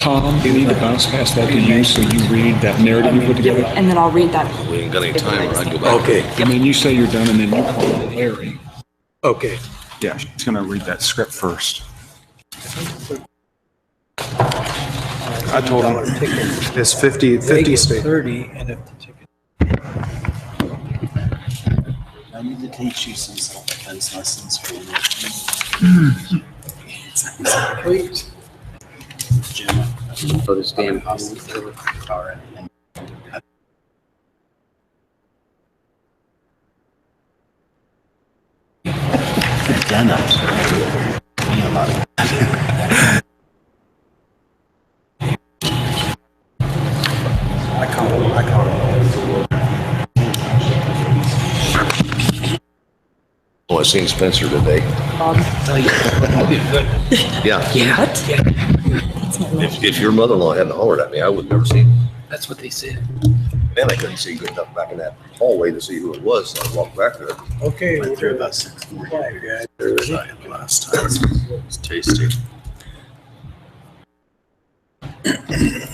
Tom, do you need to bounce pass that to you so you read that narrative you put together? And then I'll read that. We ain't got any time, I go back. Okay. And then you say you're done, and then you call Larry. Okay. Yeah, she's gonna read that script first. I told him it's 50 state. 30, and if the ticket. I need to teach you some self-defense lessons for you. Please. Jim. So this game. Done up. A lot of. I call it. Oh, I seen Spencer today. Yeah. Yeah. What? If your mother-in-law hadn't hollered at me, I would never see him. That's what they said. Man, I couldn't see good enough back in that hallway to see who it was, so I walked back there. Okay. Went through about 6:45, guys. The last time. It was tasty.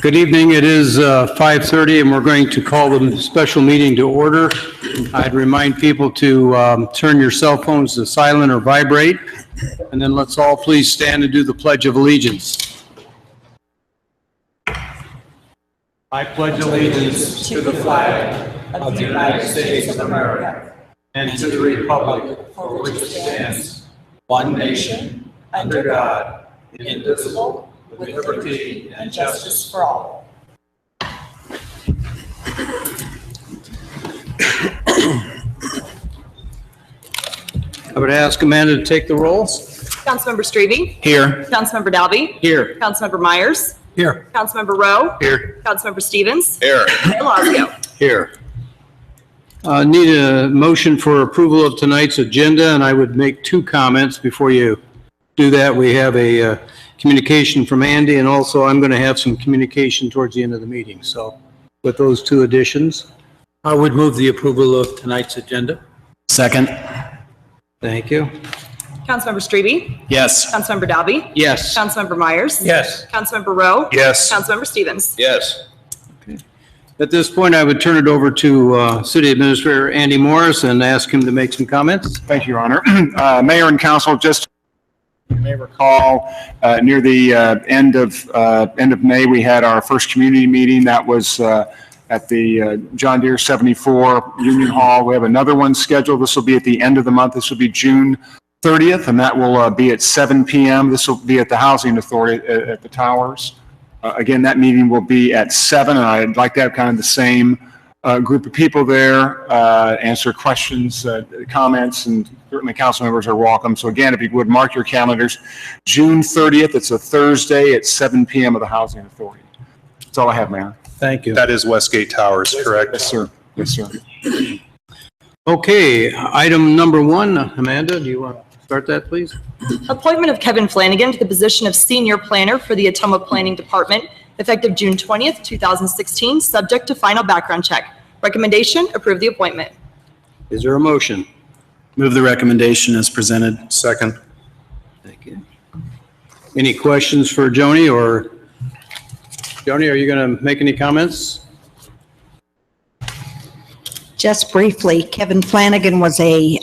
Good evening. It is 5:30 and we're going to call the special meeting to order. I'd remind people to turn your cell phones to silent or vibrate. And then let's all please stand and do the Pledge of Allegiance. I pledge allegiance to the flag of the United States of America and to the republic for which it stands, one nation, under God, indivisible, with liberty and justice for all. I would ask Amanda to take the roll. Councilmember Strebe? Here. Councilmember Dalby? Here. Councilmember Myers? Here. Councilmember Rowe? Here. Councilmember Stevens? Here. Mayor Lazio? Here. Need a motion for approval of tonight's agenda, and I would make two comments before you do that. We have a communication from Andy, and also I'm going to have some communication towards the end of the meeting. So with those two additions. I would move the approval of tonight's agenda. Second. Thank you. Councilmember Strebe? Yes. Councilmember Dalby? Yes. Councilmember Myers? Yes. Councilmember Rowe? Yes. Councilmember Stevens? Yes. At this point, I would turn it over to City Administrator Andy Morris and ask him to make some comments. Thank you, Your Honor. Mayor and Council, just you may recall, near the end of May, we had our first community meeting. That was at the John Deere 74 Union Hall. We have another one scheduled. This will be at the end of the month. This will be June 30th, and that will be at 7 p.m. This will be at the Housing Authority at the Towers. Again, that meeting will be at 7, and I'd like to have kind of the same group of people there, answer questions, comments, and certainly council members are welcome. So again, if you would mark your calendars, June 30th, it's a Thursday at 7 p.m. at the Housing Authority. That's all I have, Mayor. Thank you. That is Westgate Towers, correct? Yes, sir. Yes, sir. Okay, item number 1, Amanda, do you want to start that, please? Appointment of Kevin Flanagan to the position of Senior Planner for the Ottumwa Planning Department, effective June 20th, 2016, subject to final background check. Recommendation, approve the appointment. Is there a motion? Move the recommendation as presented. Second. Thank you. Any questions for Joni, or Joni, are you going to make any comments? Just briefly, Kevin Flanagan was a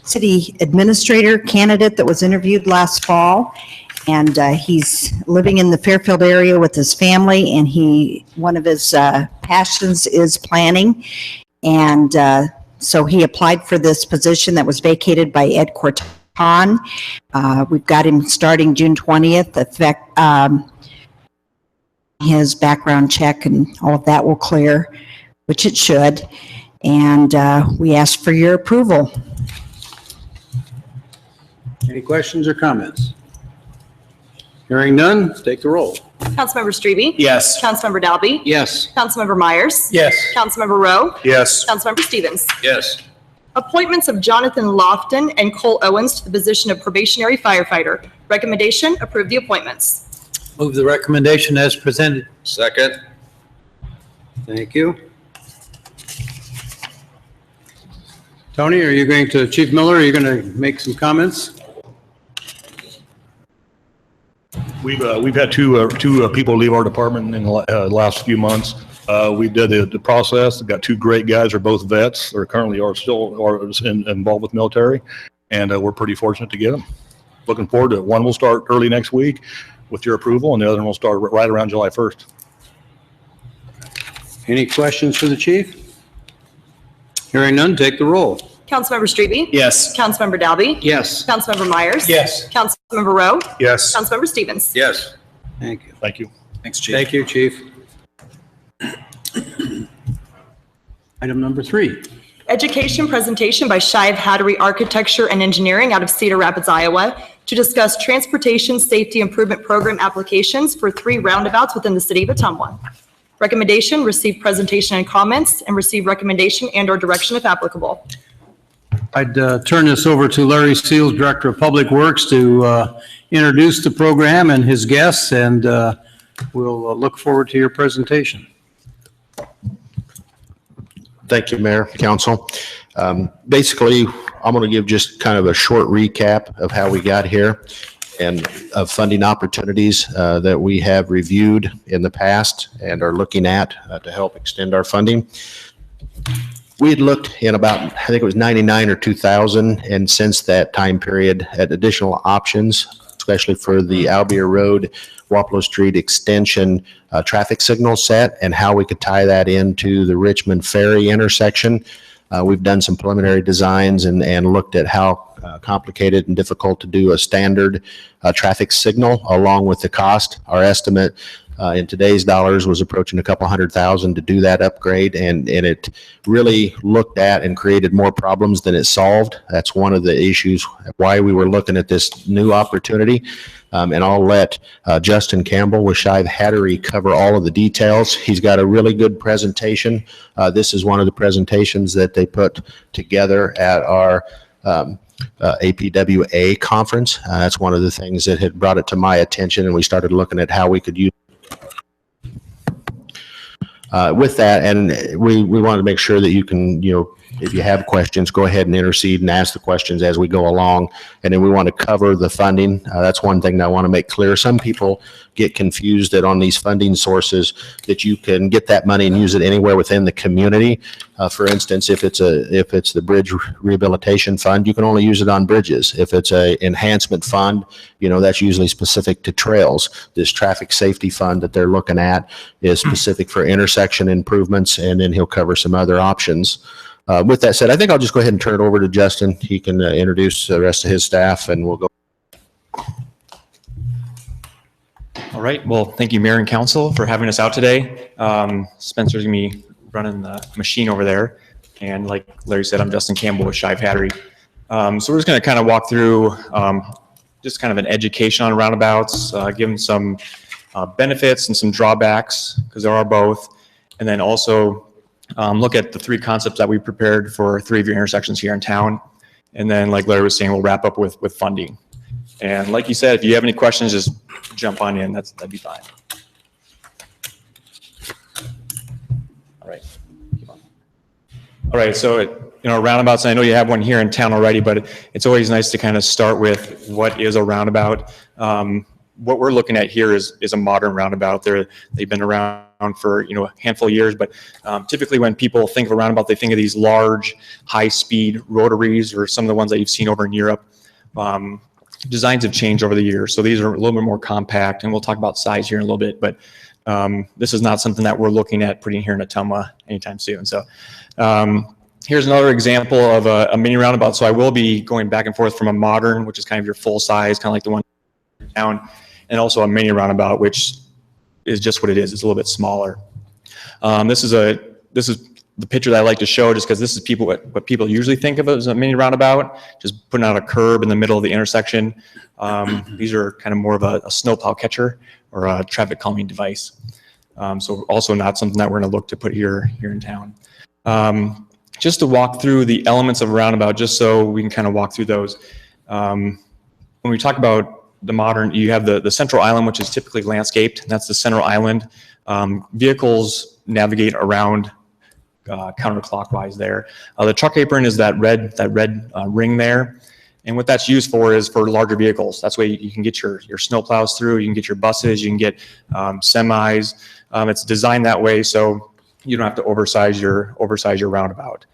city administrator candidate that was interviewed last fall, and he's living in the Fairfield area with his family, and one of his passions is planning, and so he applied for this position that was vacated by Ed Corton. We've got him starting June 20th. His background check and all of that will clear, which it should, and we ask for your approval. Any questions or comments? Hearing none, take the roll. Councilmember Strebe? Yes. Councilmember Dalby? Yes. Councilmember Myers? Yes. Councilmember Rowe? Yes. Councilmember Stevens? Yes. Appointments of Jonathan Lofton and Cole Owens to the position of probationary firefighter. Recommendation, approve the appointments. Move the recommendation as presented. Second. Thank you. Tony, are you going to, Chief Miller, are you going to make some comments? We've had two people leave our department in the last few months. We did the process. We've got two great guys. They're both vets. They're currently involved with military, and we're pretty fortunate to get them. Looking forward to it. One will start early next week with your approval, and the other one will start right around July 1st. Any questions for the chief? Hearing none, take the roll. Councilmember Strebe? Yes. Councilmember Dalby? Yes. Councilmember Myers? Yes. Councilmember Rowe? Yes. Councilmember Stevens? Yes. Thank you. Thank you. Thanks, Chief. Thank you, chief. Item number 3. Education presentation by Shive Hattery Architecture and Engineering out of Cedar Rapids, Iowa, to discuss transportation safety improvement program applications for 3 roundabouts within the city of Ottumwa. Recommendation, receive presentation and comments, and receive recommendation and/or direction if applicable. I'd turn this over to Larry Seals, Director of Public Works, to introduce the program and his guests, and we'll look forward to your presentation. Thank you, Mayor, Council. Basically, I'm going to give just kind of a short recap of how we got here and of funding opportunities that we have reviewed in the past and are looking at to help extend our funding. We had looked in about, I think it was 99 or 2000, and since that time period at additional options, especially for the Albier Road, Wapello Street extension traffic signal set and how we could tie that into the Richmond Ferry intersection. We've done some preliminary designs and looked at how complicated and difficult to do a standard traffic signal along with the cost. Our estimate in today's dollars was approaching a couple $100,000 to do that upgrade, and it really looked at and created more problems than it solved. That's one of the issues why we were looking at this new opportunity. And I'll let Justin Campbell with Shive Hattery cover all of the details. He's got a really good presentation. This is one of the presentations that they put together at our APWA conference. That's one of the things that had brought it to my attention, and we started looking at how we could use with that, and we wanted to make sure that you can, if you have questions, go ahead and intercede and ask the questions as we go along. And then we want to cover the funding. That's one thing that I want to make clear. Some people get confused that on these funding sources that you can get that money and use it anywhere within the community. For instance, if it's the Bridge Rehabilitation Fund, you can only use it on bridges. If it's a enhancement fund, that's usually specific to trails. This traffic safety fund that they're looking at is specific for intersection improvements, and then he'll cover some other options. With that said, I think I'll just go ahead and turn it over to Justin. He can introduce the rest of his staff, and we'll go. All right. Well, thank you, Mayor and Council, for having us out today. Spencer's going to be running the machine over there. And like Larry said, I'm Justin Campbell with Shive Hattery. So we're just going to kind of walk through just kind of an education on roundabouts, give them some benefits and some drawbacks, because there are both. And then also look at the 3 concepts that we prepared for 3 of your intersections here in town. And then, like Larry was saying, we'll wrap up with funding. And like you said, if you have any questions, just jump on in. That'd be fine. All right. All right. So, roundabouts, and I know you have one here in town already, but it's always nice to kind of start with what is a roundabout. What we're looking at here is a modern roundabout. They've been around for a handful of years, but typically when people think of a roundabout, they think of these large, high-speed rotaries or some of the ones that you've seen over in Europe. Designs have changed over the years, so these are a little bit more compact, and we'll talk about size here in a little bit, but this is not something that we're looking at putting here in Ottumwa anytime soon. So here's another example of a mini roundabout. So I will be going back and forth from a modern, which is kind of your full size, kind of like the one in town, and also a mini roundabout, which is just what it is. It's a little bit smaller. This is the picture that I like to show, just because this is what people usually think of as a mini roundabout, just putting out a curb in the middle of the intersection. These are kind of more of a snowplow catcher or a traffic calming device. So also not something that we're going to look to put here in town. Just to walk through the elements of a roundabout, just so we can kind of walk through those. When we talk about the modern, you have the central island, which is typically landscaped, and that's the central island. Vehicles navigate around counterclockwise there. The truck apron is that red ring there. And what that's used for is for larger vehicles. That's why you can get your snowplows through, you can get your buses, you can get semis. It's designed that way so you don't have to oversize your roundabout.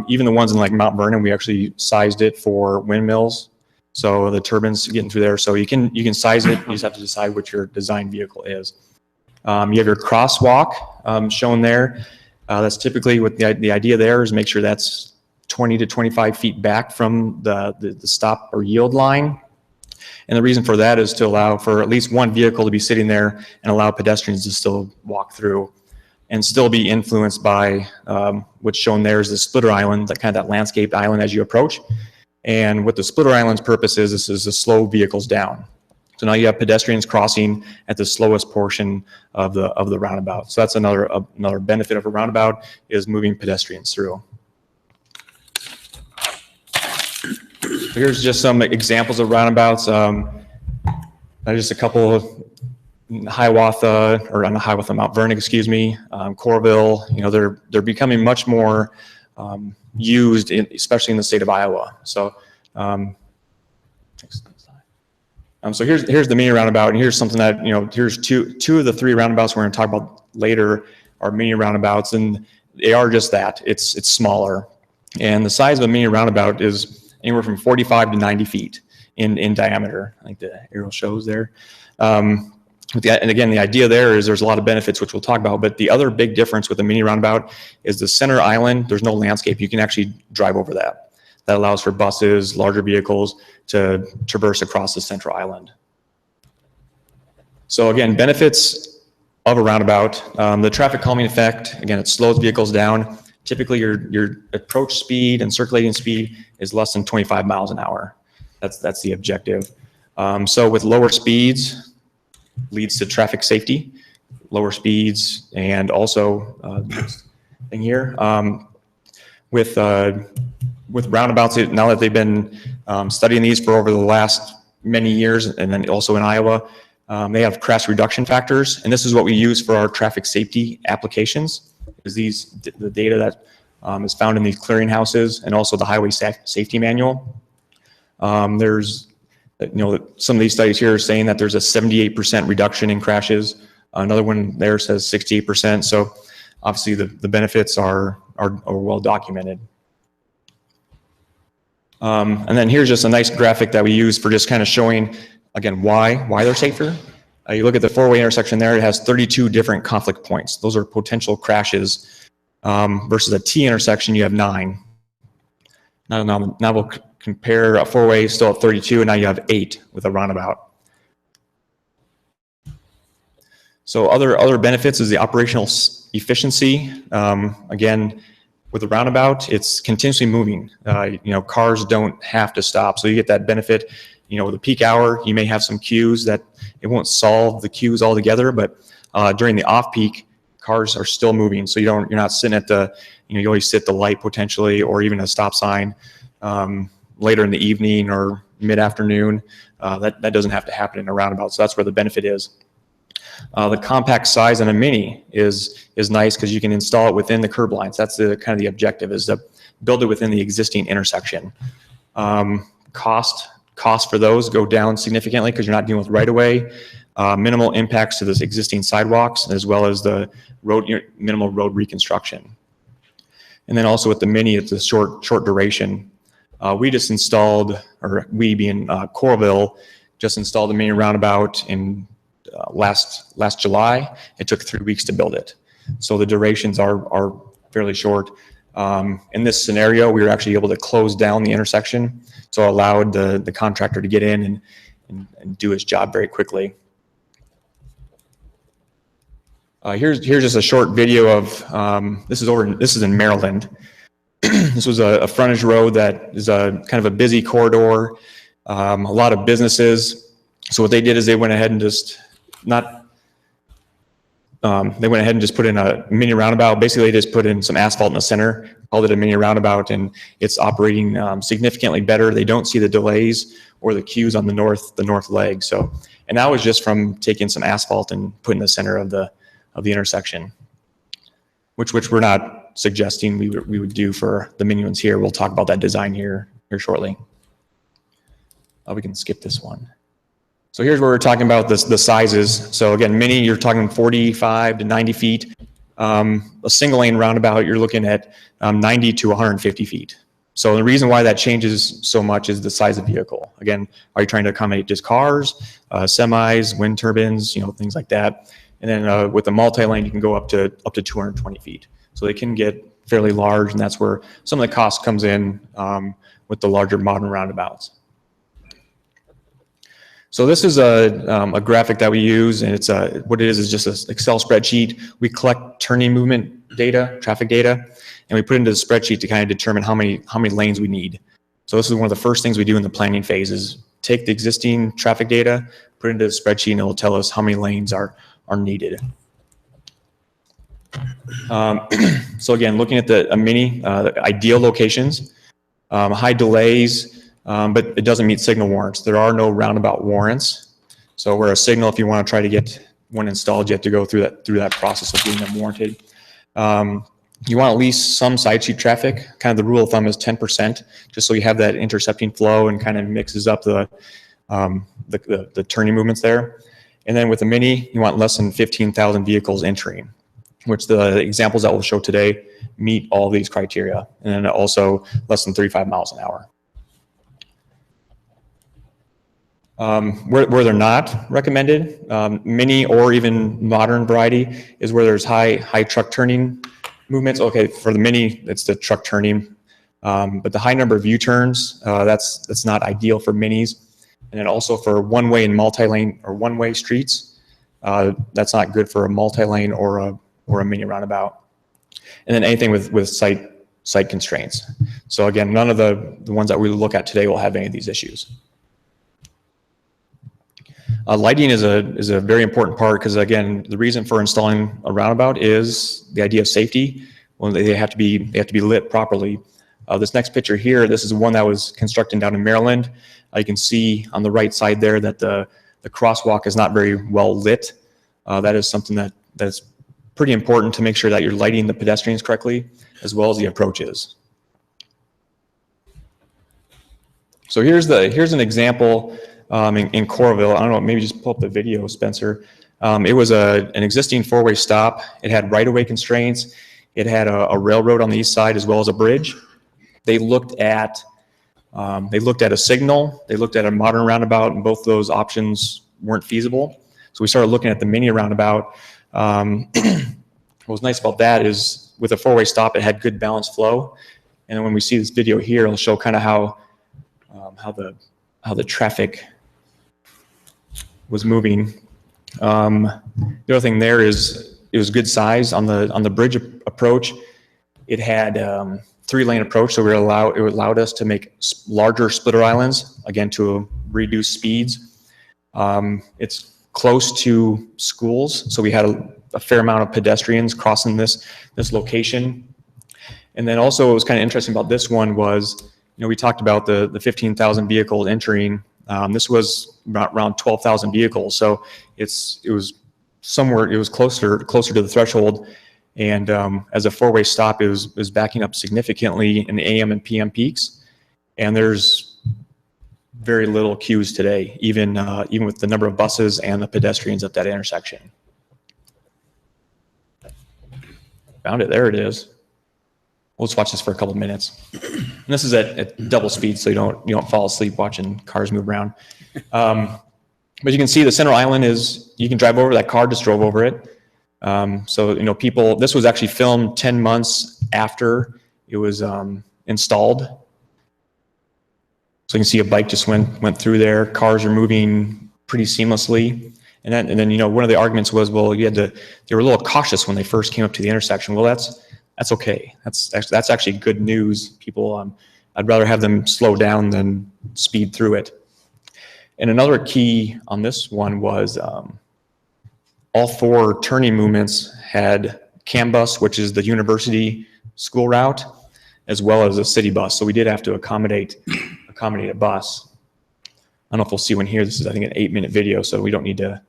Even the ones in like Mount Vernon, we actually sized it for windmills. So the turbines getting through there. So you can size it. You just have to decide what your design vehicle is. You have your crosswalk shown there. That's typically what the idea there is, make sure that's 20 to 25 feet back from the stop or yield line. And the reason for that is to allow for at least one vehicle to be sitting there and allow pedestrians to still walk through and still be influenced by what's shown there is the splitter island, that kind of that landscaped island as you approach. And what the splitter island's purpose is, this is to slow vehicles down. So now you have pedestrians crossing at the slowest portion of the roundabout. So that's another benefit of a roundabout, is moving pedestrians through. Here's just some examples of roundabouts. Just a couple of Hiawatha, or on the Hiawatha, Mount Vernon, excuse me, Coralville. You know, they're becoming much more used, especially in the state of Iowa. So, so here's the mini roundabout, and here's something that, you know, here's two of the three roundabouts we're going to talk about later are mini roundabouts, and they are just that. It's smaller, and the size of a mini roundabout is anywhere from 45 to 90 feet in diameter. I think the arrow shows there. And again, the idea there is there's a lot of benefits, which we'll talk about, but the other big difference with a mini roundabout is the center island, there's no landscape. You can actually drive over that. That allows for buses, larger vehicles to traverse across the central island. So again, benefits of a roundabout, the traffic calming effect, again, it slows vehicles down. Typically your approach speed and circulating speed is less than 25 miles an hour. That's the objective. So with lower speeds leads to traffic safety, lower speeds, and also thing here with roundabouts. Now that they've been studying these for over the last many years, and then also in Iowa, they have crash reduction factors, and this is what we use for our traffic safety applications. Is the data that is found in these clearinghouses and also the highway safety manual. There's, you know, some of these studies here are saying that there's a 78% reduction in crashes. Another one there says 68%. So obviously the benefits are well documented. And then here's just a nice graphic that we use for just kind of showing, again, why they're safer. You look at the four-way intersection there, it has 32 different conflict points. Those are potential crashes versus a T intersection, you have 9. Now we'll compare a four-way still at 32, and now you have 8 with a roundabout. So other benefits is the operational efficiency. Again, with a roundabout, it's continuously moving. You know, cars don't have to stop, so you get that benefit. You know, the peak hour, you may have some queues that it won't solve the queues altogether, but during the off-peak, cars are still moving. So you're not sitting at the, you know, you always sit at the light potentially, or even a stop sign later in the evening or mid-afternoon. That doesn't have to happen in a roundabout. So that's where the benefit is. The compact size on a mini is nice because you can install it within the curb lines. That's the kind of the objective, is to build it within the existing intersection. Costs for those go down significantly because you're not dealing with right-of-way, minimal impacts to this existing sidewalks, as well as the minimal road reconstruction. And then also with the mini, it's a short duration. We just installed, or we being Coralville, just installed a mini roundabout in last July. It took 3 weeks to build it. So the durations are fairly short. In this scenario, we were actually able to close down the intersection, so it allowed the contractor to get in and do his job very quickly. Here's just a short video of this is in Maryland. This was a frontage road that is a kind of a busy corridor, a lot of businesses. So what they did is they went ahead and just put in a mini roundabout. Basically, they just put in some asphalt in the center, called it a mini roundabout, and it's operating significantly better. They don't see the delays or the queues on the north leg. So, and that was just from taking some asphalt and putting in the center of the intersection, which we're not suggesting we would do for the mini ones here. We'll talk about that design here shortly. We can skip this one. So here's where we're talking about the sizes. So again, mini, you're talking 45 to 90 feet. A single lane roundabout, you're looking at 90 to 150 feet. So the reason why that changes so much is the size of vehicle. Again, are you trying to accommodate just cars, semis, wind turbines, things like that? And then with the multi-lane, you can go up to 220 feet. So they can get fairly large, and that's where some of the cost comes in with the larger modern roundabouts. So this is a graphic that we use, and it's what it is just an Excel spreadsheet. We collect turning movement data, traffic data, and we put it into the spreadsheet to kind of determine how many lanes we need. So this is one of the first things we do in the planning phase is take the existing traffic data, put it into the spreadsheet, and it will tell us how many lanes are needed. So again, looking at the mini ideal locations, high delays, but it doesn't meet signal warrants. There are no roundabout warrants. So where a signal, if you want to try to get one installed, you have to go through that process of getting them warranted. You want at least some side street traffic. Kind of the rule of thumb is 10%, just so you have that intercepting flow and kind of mixes up the turning movements there. And then with the mini, you want less than 15,000 vehicles entering, which the examples that we'll show today meet all these criteria. And then also less than 35 miles an hour. Where they're not recommended, mini or even modern variety, is where there's high truck turning movements. Okay, for the mini, it's the truck turning, but the high number of U-turns, that's not ideal for minis. And then also for one-way and multi-lane or one-way streets, that's not good for a multi-lane or a mini roundabout. And then anything with site constraints. So again, none of the ones that we look at today will have any of these issues. Lighting is a very important part because, again, the reason for installing a roundabout is the idea of safety. Well, they have to be lit properly. This next picture here, this is one that was constructed down in Maryland. You can see on the right side there that the crosswalk is not very well lit. That is something that's pretty important to make sure that you're lighting the pedestrians correctly as well as the approaches. So here's an example. In Coralville, I don't know, maybe just pull up the video, Spencer. It was an existing four-way stop. It had right-of-way constraints. It had a railroad on the east side as well as a bridge. They looked at a signal. They looked at a modern roundabout, and both those options weren't feasible. So we started looking at the mini roundabout. What was nice about that is with a four-way stop, it had good balanced flow. And then when we see this video here, it'll show kind of how the traffic was moving. The other thing there is it was good size on the bridge approach. It had 3-lane approach, so it allowed us to make larger splitter islands, again, to reduce speeds. It's close to schools, so we had a fair amount of pedestrians crossing this location. And then also what was kind of interesting about this one was, we talked about the 15,000 vehicles entering. This was around 12,000 vehicles, so it was closer to the threshold. And as a four-way stop, it was backing up significantly in the AM and PM peaks. And there's very little queues today, even with the number of buses and the pedestrians at that intersection. Found it. There it is. Let's watch this for a couple of minutes. And this is at double speed, so you don't fall asleep watching cars move around. But you can see the center island you can drive over. That car just drove over it. So people. This was actually filmed 10 months after it was installed. So you can see a bike just went through there. Cars are moving pretty seamlessly. And then one of the arguments was, well, they were a little cautious when they first came up to the intersection. Well, that's okay. That's actually good news. People, I'd rather have them slow down than speed through it. And another key on this one was all 4 turning movements had CAM bus, which is the university school route, as well as a city bus. So we did have to accommodate a bus. I don't know if we'll see one here. This is, I think, an 8-minute video, so we don't need to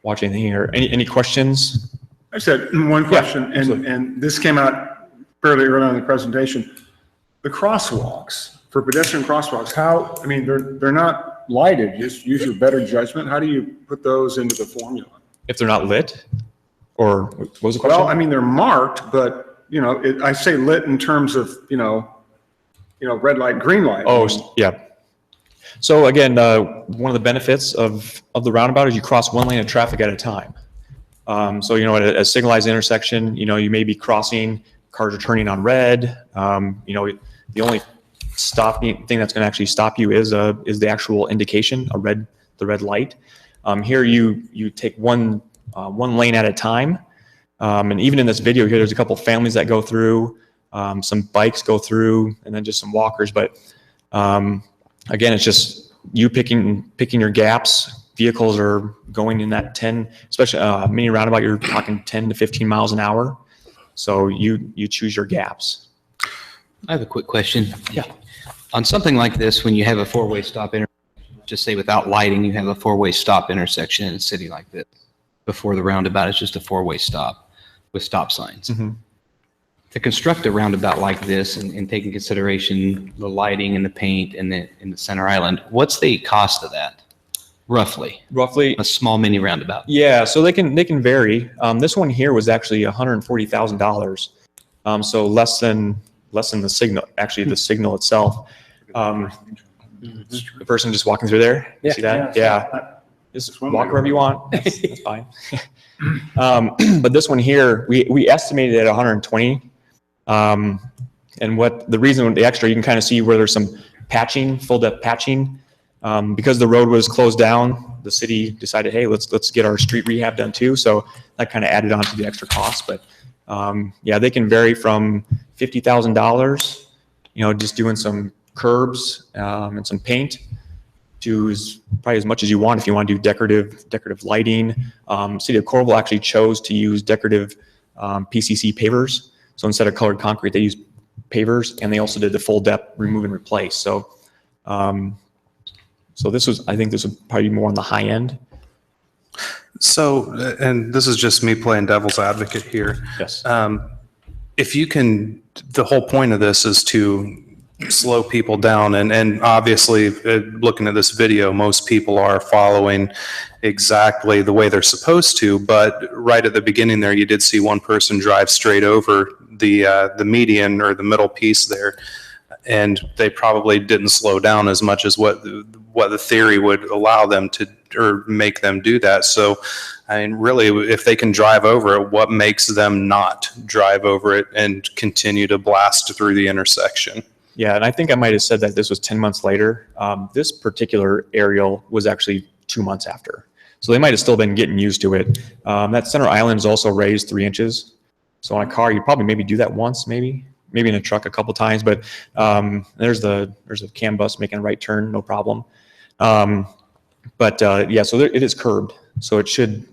watch anything here. Any questions? I said one question, Yeah, and this came out fairly early on in the presentation. The crosswalks, for pedestrian crosswalks, they're not lighted, just use your better judgment, how do you put those into the formula? If they're not lit, or what was the question? Well, I mean, they're marked, but, you know, I say lit in terms of, red light, green light. Oh, yeah. So again, one of the benefits of the roundabout is you cross one lane of traffic at a time. So, at a signalized intersection, you may be crossing, cars are turning on red. The only stopping thing that's going to actually stop you is the actual indication, the red light. Here you take one lane at a time. And even in this video here, there's a couple families that go through, some bikes go through, and then just some walkers. But again, it's just you picking your gaps. Vehicles are going in that 10, especially mini roundabout, you're talking 10 to 15 miles an hour. So you choose your gaps. I have a quick question. Yeah. On something like this, when you have a four-way stop just say without lighting, you have a four-way stop intersection in a city like this. Before the roundabout, it's just a four-way stop with stop signs. Mm-hmm. To construct a roundabout like this and take in consideration the lighting and the paint and the center island, what's the cost of that? Roughly, a small mini roundabout. Yeah, so they can vary. This one here was actually $140,000. So less than the signal. Actually, the signal itself. The person just walking through there. You see that? Yeah. Just walk wherever you want. That's fine. But this one here, we estimated at 120. And the reason the extra, you can kind of see where there's some patching, full depth patching. Because the road was closed down, the city decided, hey, let's get our street rehab done too. So that kind of added on to the extra cost. But yeah, they can vary from $50,000, just doing some curbs and some paint, to probably as much as you want if you want to do decorative lighting. City of Coralville actually chose to use decorative PCC pavers. So instead of colored concrete, they used pavers, and they also did the full depth remove and replace. So I think this would probably be more on the high end. So, and this is just me playing devil's advocate here. Yes. If you can, the whole point of this is to slow people down. And obviously, looking at this video, most people are following exactly the way they're supposed to. But right at the beginning there, you did see one person drive straight over the median or the middle piece there. And they probably didn't slow down as much as what the theory would allow them to, or make them do that. So, I mean, really, if they can drive over it, what makes them not drive over it and continue to blast through the intersection? Yeah, and I think I might have said that this was 10 months later. This particular aerial was actually 2 months after. So they might have still been getting used to it. That center island is also raised 3 inches. So on a car, you probably maybe do that once, maybe in a truck a couple times. But there's a CAN bus making a right turn, no problem. Yeah, so it is curbed. So it should.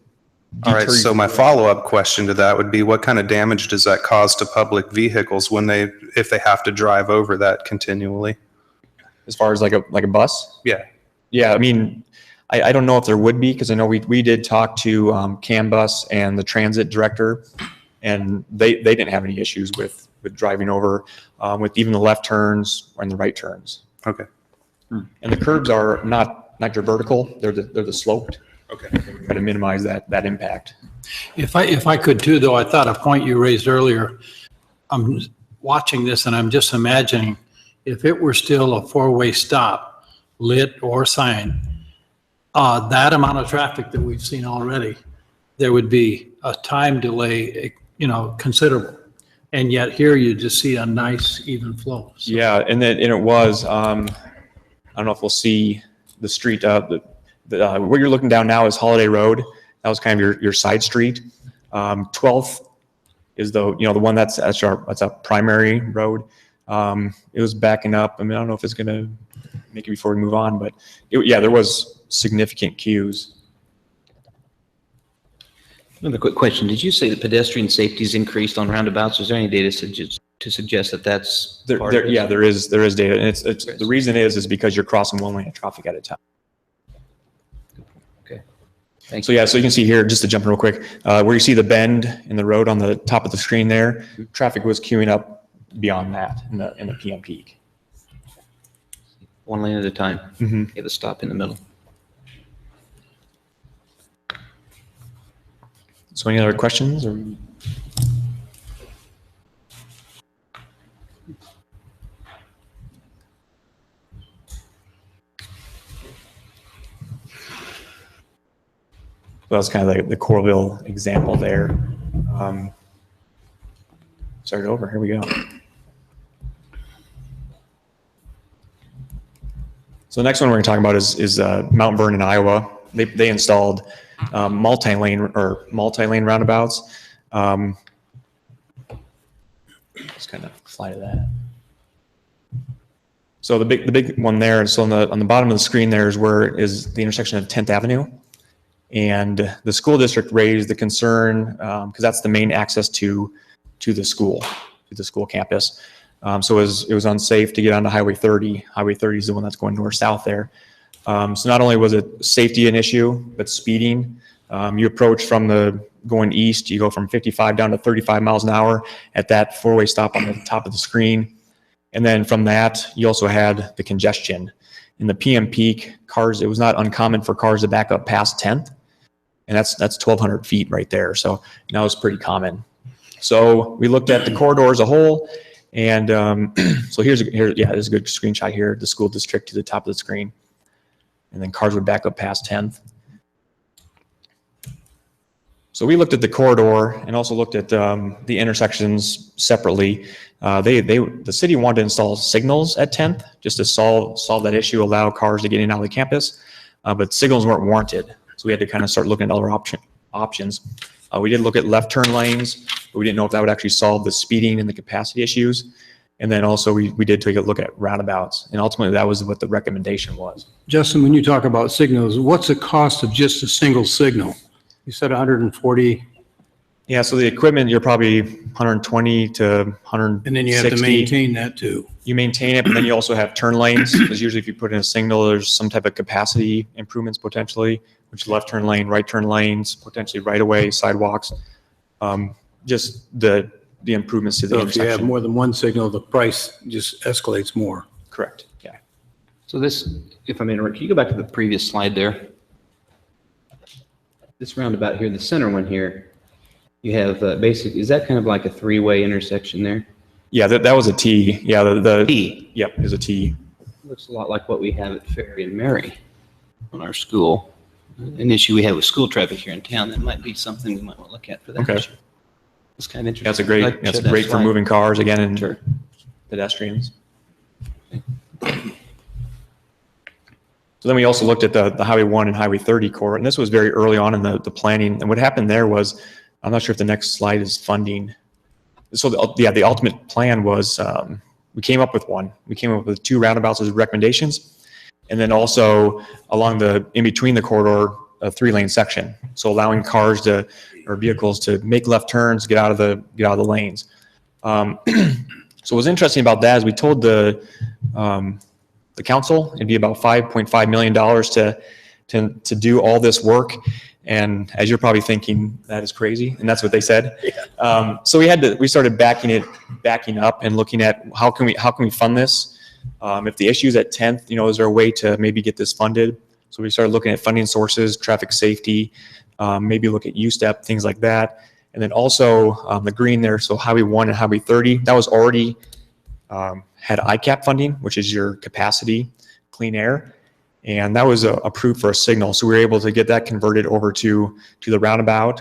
All right, so my follow-up question to that would be, what kind of damage does that cause to public vehicles if they have to drive over that continually? As far as like a bus? Yeah. Yeah, I mean, I don't know if there would be, because I know we did talk to CAN bus and the transit director, and they didn't have any issues with driving over, with even the left turns and the right turns. Okay. And the curbs are not your vertical; they're the sloped. Okay. Try to minimize that impact. If I could too, though, I thought a point you raised earlier, I'm watching this and I'm just imagining if it were still a four-way stop, lit or sign, that amount of traffic that we've seen already, there would be a time delay, considerable. And yet here you just see a nice even flow. So. Yeah, and it was, I don't know if we'll see the street, where you're looking down now is Holiday Road. That was kind of your side street. 12th is the one that's a primary road. It was backing up. I mean, I don't know if it's going to make it before we move on, but there was significant queues. Another quick question. Did you say that pedestrian safety is increased on roundabouts? Is there any data to suggest that that's part of it? Yeah, there is data. And it's the reason is because you're crossing one lane of traffic at a time. Thanks. So so you can see here, just to jump in real quick, where you see the bend in the road on the top of the screen there, traffic was queuing up beyond that in the PM peak. one lane at a time. Mhm. You have a stop in the middle. So any other questions or? That was kind of the Coralville example there. Start it over. Here we go. So the next one we're going to talk about is Mount Vernon, Iowa. They installed multi-lane roundabouts. Just kind of fly to that. So the big one there. So on the bottom of the screen there is the intersection of 10th Avenue. And the school district raised the concern because that's the main access to the school campus. So it was unsafe to get onto Highway 30. Highway 30 is the one that's going north-south there. So not only was it safety an issue, but speeding. You approach from going east, you go from 55 down to 35 miles an hour at that four-way stop on the top of the screen. And then from that, you also had the congestion. In the PM peak, it was not uncommon for cars to back up past 10th. And that's 1,200 feet right there. So that was pretty common. So we looked at the corridor as a whole. And so there's a good screenshot here, the school district to the top of the screen. And then cars would back up past 10th. So we looked at the corridor and also looked at the intersections separately. The city wanted to install signals at 10th just to solve that issue, allow cars to get in and out of the campus, but signals weren't warranted. So we had to kind of start looking at other options. We did look at left turn lanes, but we didn't know if that would actually solve the speeding and the capacity issues. And then also we did take a look at roundabouts, and ultimately that was what the recommendation was. Justin, when you talk about signals, what's the cost of just a single signal? You said 140. Yeah, so the equipment, you're probably 120 to 160. And then you have to maintain that too. You maintain it, but then you also have turn lanes, because usually if you put in a signal, there's some type of capacity improvements potentially, which left turn lane, right turn lanes, potentially right away, sidewalks, just the improvements to the So if you intersection. have more than one signal, the price just escalates more. Correct, yeah. So this, if I may interrupt, can you go back to the previous slide there? This roundabout here, the center one here, you have basically, is that kind of like a three-way intersection there? Yeah, that was a T. Yeah, the T. Yep, is a T. Looks a lot like what we have at Ferry and Mary on our school. An issue we have with school traffic here in town, that might be something we might want to look at for that Okay. issue. It's kind of interesting. That's great for moving cars again and pedestrians. So then we also looked at the Highway 1 and Highway 30 core, and this was very early on in the planning. And what happened there was, I'm not sure if the next slide is funding. So the ultimate plan was, we came up with one. We came up with 2 roundabouts as recommendations. And then also in between the corridor, a 3-lane section. So allowing or vehicles to make left turns, get out of the lanes. So what's interesting about that is we told the council it'd be about $5.5 million to do all this work. And as you're probably thinking, that is crazy, and that's what they said. Yeah. So we started backing up and looking at how can we fund this? If the issue's at 10th, is there a way to maybe get this funded? So we started looking at funding sources, traffic safety, maybe look at USTEP, things like that. And then also the green there, so Highway 1 and Highway 30, that was already had ICAP funding, which is your capacity clean air. And that was approved for a signal. So we were able to get that converted over to the roundabout.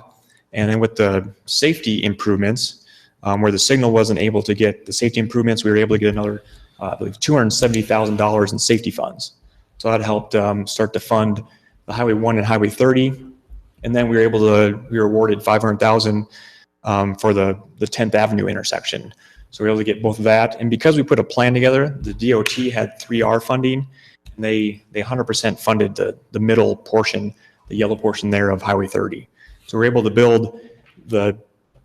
And then with the safety improvements, where the signal wasn't able to get the safety improvements, we were able to get another, I believe, $270,000 in safety funds. So that helped start to fund the Highway 1 and Highway 30. And then we were awarded $500,000 for the 10th Avenue intersection. So we were able to get both of that. And because we put a plan together, the DOT had 3R funding, and they 100% funded the middle portion, the yellow portion there of Highway 30. So we're able to build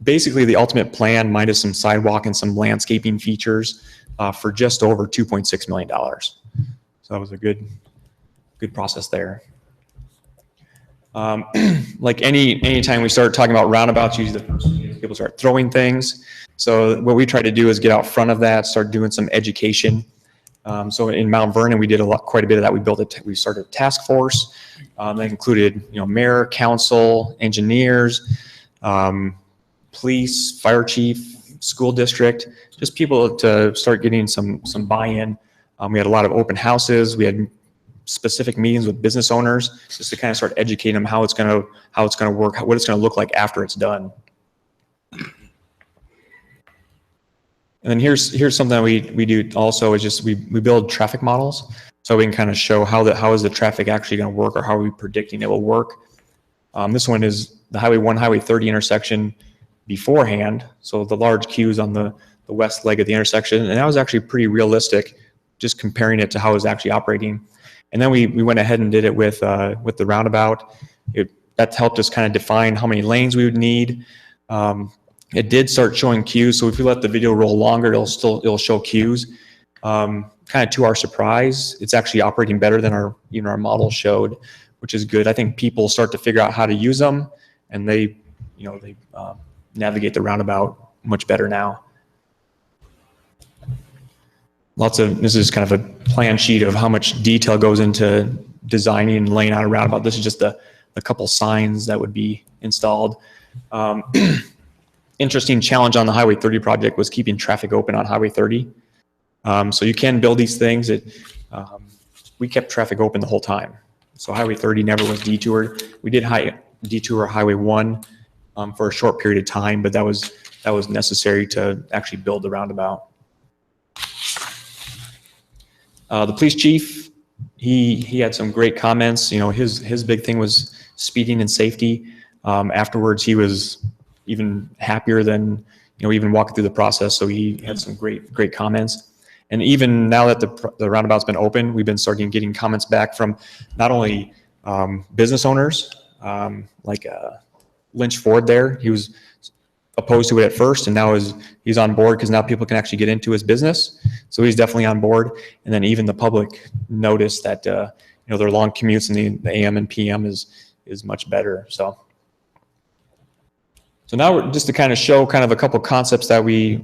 basically the ultimate plan minus some sidewalk and some landscaping features for just over $2.6 million. So that was a good process there. Like anytime we start talking about roundabouts, usually the first thing is people start throwing things. So what we try to do is get out front of that, start doing some education. So in Mount Vernon, we did quite a bit of that. We started a task force that included, mayor, council, engineers, police, fire chief, school district, just people to start getting some buy-in. We had a lot of open houses. We had specific meetings with business owners just to kind of start educating them how it's going to work, what it's going to look like after it's done. And then here's something that we do also is just we build traffic models so we can kind of show how is the traffic actually going to work, or how are we predicting it will work. This one is the Highway 1, Highway 30 intersection beforehand. So the large queues on the west leg of the intersection, and that was actually pretty realistic, just comparing it to how it was actually operating. And then we went ahead and did it with the roundabout. That helped us kind of define how many lanes we would need. It did start showing queues, so if you let the video roll longer, it'll show queues. Kind of to our surprise, it's actually operating better than our model showed, which is good. I think people start to figure out how to use them, and they navigate the roundabout much better now. This is kind of a plan sheet of how much detail goes into designing and laying out a roundabout. This is just a couple signs that would be installed. Interesting challenge on the Highway 30 project was keeping traffic open on Highway 30. So you can build these things. We kept traffic open the whole time. So Highway 30 never was detoured. We did detour Highway 1 for a short period of time, but that was necessary to actually build the roundabout. The police chief, he had some great comments. His big thing was speeding and safety. Afterwards, he was even happier than even walking through the process. So he had some great comments. And even now that the roundabout's been open, we've been starting getting comments back from not only business owners, like Lynch Ford there. He was opposed to it at first, and now he's on board because now people can actually get into his business. So he's definitely on board. And then even the public noticed that their long commutes in the AM and PM is much better. So now we're just to kind of show kind of a couple concepts that we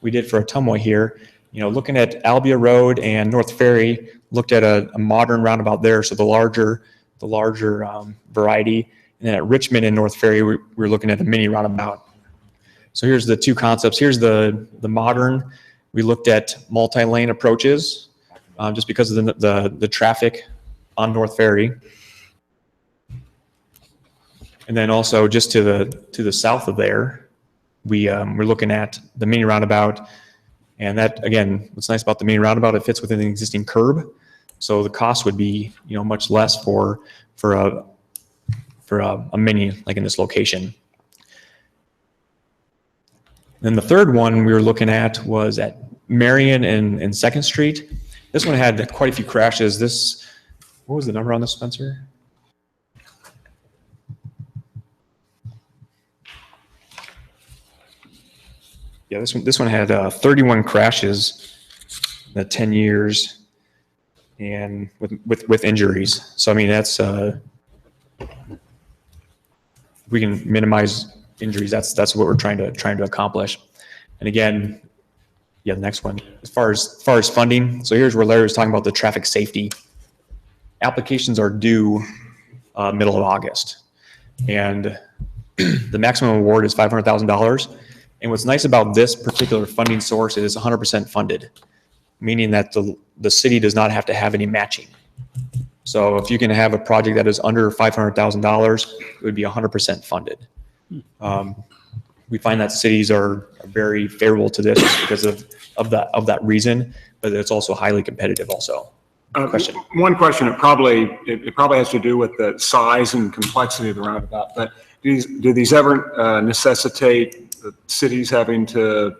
did for Ottumwa here. Looking at Albia Road and North Ferry, looked at a modern roundabout there, so the larger variety. And then at Richmond and North Ferry, we're looking at a mini roundabout. So here's the two concepts. Here's the modern. We looked at multi-lane approaches, just because of the traffic on North Ferry. And then also just to the south of there, we're looking at the mini roundabout. And that, again, what's nice about the mini roundabout, it fits within the existing curb. So the cost would be, much less for a mini like in this location. Then the third one we were looking at was at Marion and 2nd Street. This one had quite a few crashes. What was the number on this, Spencer? Yeah, this one had 31 crashes in the 10 years, and with injuries. So I mean that's we can minimize injuries. That's what we're trying to accomplish. And again, the next one. As far as funding, so here's where Larry was talking about the traffic safety. Applications are due middle of August, and the maximum award is $500,000. And what's nice about this particular funding source is it's 100% funded, meaning that the city does not have to have any matching. So if you can have a project that is under $500,000, it would be 100% funded. We find that cities are very favorable to this because of that reason, but it's also highly competitive also. Question. One question, it probably has to do with the size and complexity of the roundabout, but do these ever necessitate the cities having to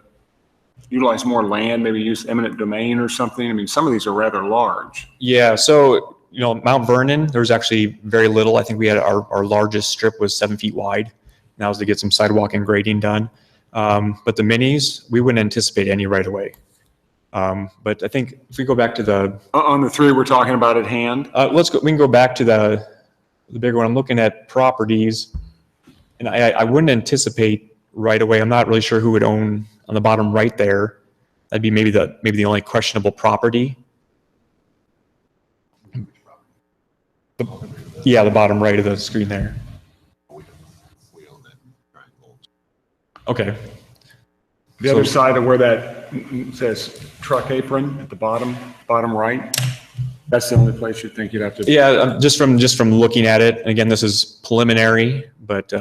utilize more land, maybe use eminent domain or something? I mean, some of these are rather large. Yeah, so Mount Vernon, there was actually very little. I think we had our largest strip was 7 feet wide. That was to get some sidewalk and grading done. But the minis, we wouldn't anticipate any right away. But I think if we go back to on the three we're talking about at hand, we can go back to the bigger one. I'm looking at properties, and I wouldn't anticipate right away. I'm not really sure who would own on the bottom right there. That'd be maybe the only questionable property. Yeah, the bottom right of the screen there. Okay. The other side of where that says truck apron at the bottom right, that's the only place you think you'd have to. Yeah, just from looking at it, and again, this is preliminary, but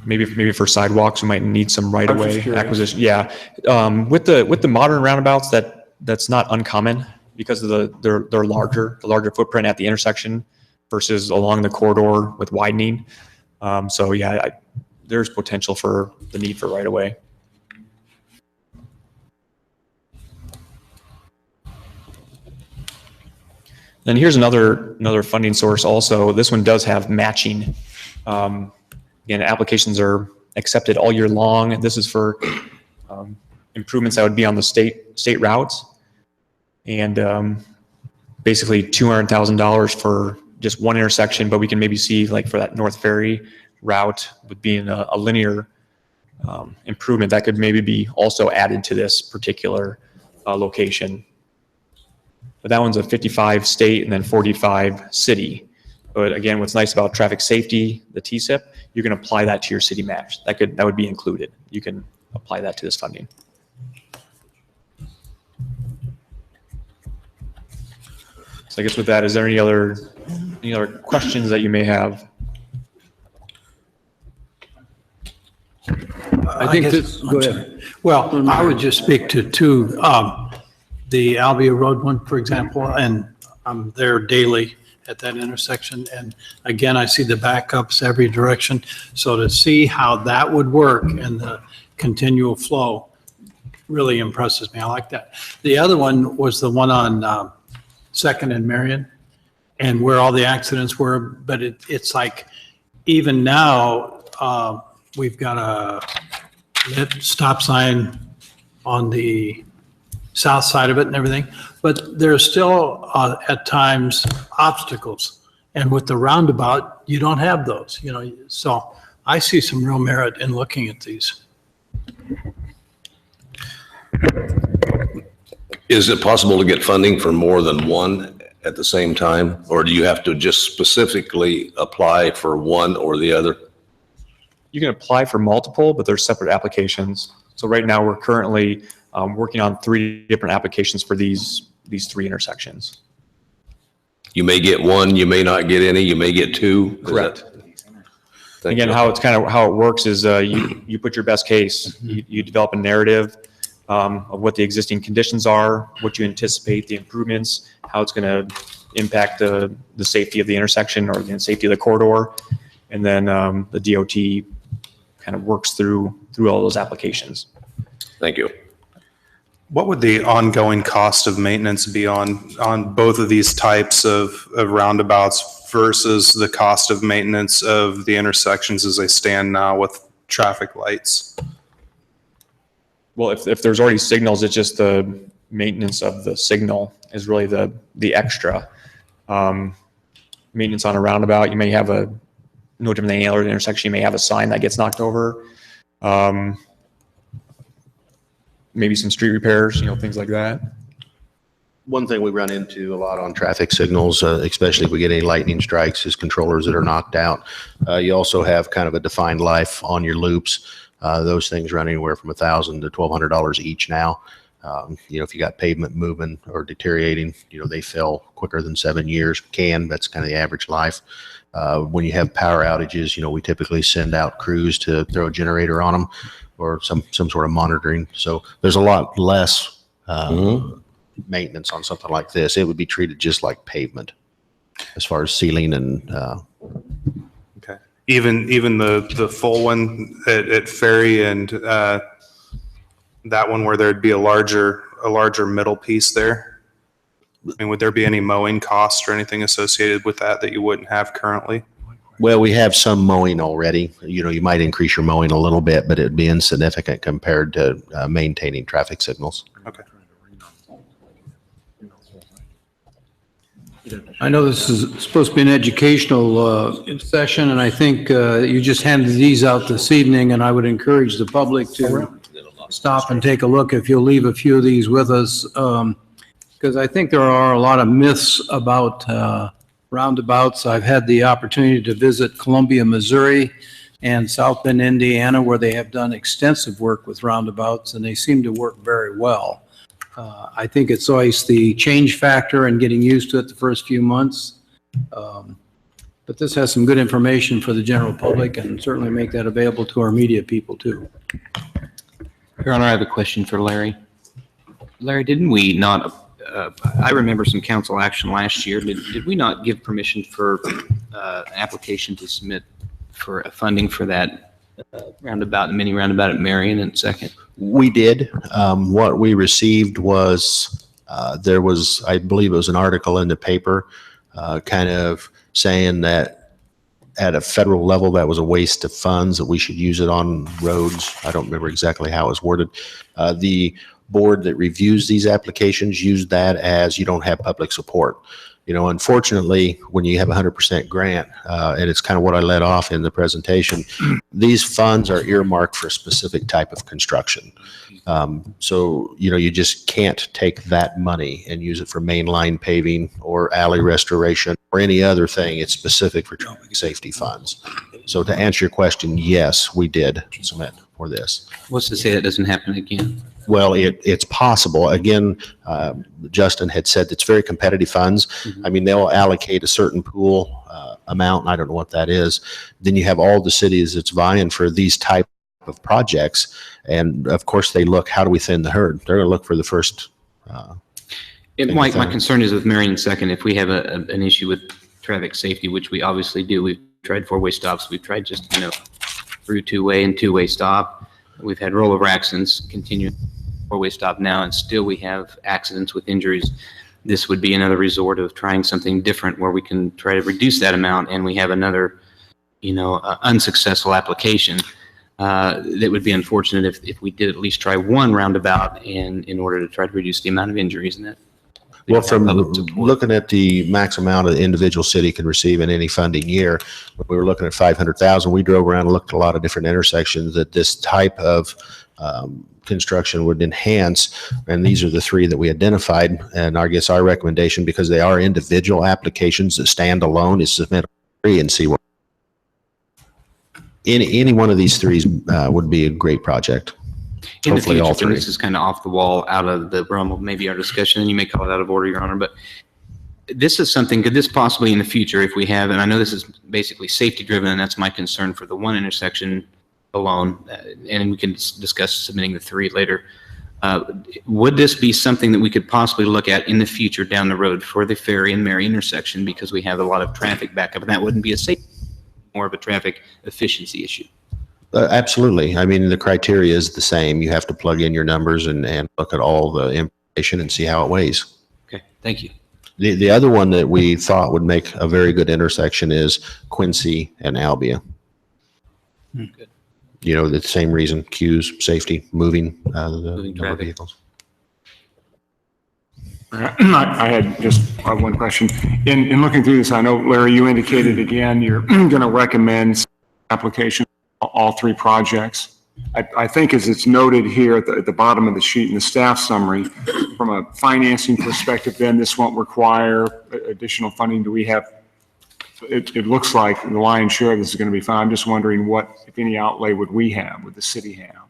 maybe for sidewalks, we might need some right-of-way acquisition. Yeah, with the modern roundabouts, that's not uncommon because of their larger footprint at the intersection versus along the corridor with widening. So yeah, there's potential for the need for right-of-way. Then here's another funding source also. This one does have matching. Again, applications are accepted all year long. This is for improvements that would be on the state routes. And basically $200,000 for just one intersection, but we can maybe see like for that North Ferry route would be in a linear improvement that could maybe be also added to this particular location. But that one's a 55 state and then 45 city. But again, what's nice about traffic safety, the TSIP, you can apply that to your city maps. That would be included. You can apply that to this funding. So I guess with that, is there any other questions that you may have? I think this, go ahead. Well, I would just speak to two, the Albia Road one, for example, and I'm there daily at that intersection. And again, I see the backups every direction. So to see how that would work and the continual flow really impresses me. I like that. The other one was the one on Second and Marion and where all the accidents were. But it's like, even now, we've got a lit stop sign on the south side of it and everything, but there's still at times obstacles. And with the roundabout, you don't have those, so I see some real merit in looking at these. Is it possible to get funding for more than one at the same time? Or do you have to just specifically apply for one or the other? You can apply for multiple, but they're separate applications. So right now we're currently working on 3 different applications for these 3 intersections. You may get one, you may not get any, you may get 2. Correct. Again, how it works is you put your best case. You develop a narrative of what the existing conditions are, what you anticipate the improvements, how it's going to impact the safety of the intersection or the safety of the corridor, and then the DOT kind of works through all those applications. Thank you. What would the ongoing cost of maintenance be on both of these types of roundabouts versus the cost of maintenance of the intersections as they stand now with traffic lights? Well, if there's already signals, it's just the maintenance of the signal is really the extra. Maintenance on a roundabout, you may have no different than any other intersection, you may have a sign that gets knocked over. Maybe some street repairs, things like that. One thing we run into a lot on traffic signals, especially if we get any lightning strikes, is controllers that are knocked out. You also have kind of a defined life on your loops. Those things run anywhere from $1,000 to $1,200 each now. If you got pavement moving or deteriorating, they fail quicker than 7 years. That's kind of the average life. When you have power outages, we typically send out crews to throw a generator on them or some sort of monitoring. So there's a lot less maintenance on something like this. It would be treated just like pavement as far as sealing and okay. Even the full one at Ferry and that one where there'd be a larger middle piece there. I mean, would there be any mowing costs or anything associated with that you wouldn't have currently? Well, we have some mowing already. You might increase your mowing a little bit, but it'd be insignificant compared to maintaining traffic signals. Okay. I know this is supposed to be an educational session, and I think you just handed these out this evening, and I would encourage the public to stop and take a look, if you'll leave a few of these with us, because I think there are a lot of myths about roundabouts. I've had the opportunity to visit Columbia, Missouri, and South Bend, Indiana, where they have done extensive work with roundabouts, and they seem to work very well. I think it's always the change factor and getting used to it the first few months. But this has some good information for the general public, and certainly make that available to our media people too. Your Honor, I have a question for Larry. Larry, didn't we not, I remember some council action last year. Did we not give permission for an application to submit for funding for that roundabout, mini roundabout at Marion and Second? We did. What we received was, there was, I believe it was an article in the paper, kind of saying that at a federal level, that was a waste of funds, that we should use it on roads. I don't remember exactly how it was worded. The board that reviews these applications used that as you don't have public support. You know, unfortunately, when you have 100% grant, and it's kind of what I led off in the presentation, these funds are earmarked for a specific type of construction. So, you know, you just can't take that money and use it for mainline paving or alley restoration or any other thing. It's specific for traffic safety funds. So to answer your question, yes, we did submit for this. What's to say that doesn't happen again? Well, it's possible. Again, Justin had said it's very competitive funds. I mean, they'll allocate a certain pool amount, and I don't know what that is. Then you have all the cities that's vying for these type of projects. And of course, they look, how do we thin the herd? They're going to look for the first. My concern is with Marion Second, if we have an issue with traffic safety, which we obviously do, we've tried four-way stops. We've tried just, through two-way and two-way stop. We've had rollover accidents continue four-way stop now, and still we have accidents with injuries. This would be another resort of trying something different where we can try to reduce that amount, and we have another, unsuccessful application. That would be unfortunate if we did at least try one roundabout in order to try to reduce the amount of injuries in that. Well, from looking at the max amount an individual city can receive in any funding year, when we were looking at 500,000, we drove around and looked at a lot of different intersections that this type of construction would enhance, and these are the three that we identified. And I guess our recommendation, because they are individual applications that stand alone, is submit three and see what. Any one of these three would be a great project. In the Hopefully all future, and three. this is kind of off the wall, out of the realm of maybe our discussion, and you may call it out of order, Your Honor, but this is something, could this possibly in the future, if we have, and I know this is basically safety driven, and that's my concern for the one intersection alone, and we can discuss submitting the three later. Would this be something that we could possibly look at in the future down the road for the Ferry and Mary intersection, because we have a lot of traffic backup, and that wouldn't be a safety, more of a traffic efficiency issue? Absolutely. I mean, the criteria is the same. You have to plug in your numbers and look at all the information and see how it weighs. Okay, thank you. The other one that we thought would make a very good intersection is Quincy and Albia. Good. The same reason, queues, safety, moving the Moving number of traffic. vehicles. I had just one question. In looking through this, I know, Larry, you indicated again, you're going to recommend application all three projects. I think as it's noted here at the bottom of the sheet in the staff summary, from a financing perspective, then this won't require additional funding. Do we have, it looks like the lion's share of this is going to be fine. I'm just wondering what, if any outlay would the city have?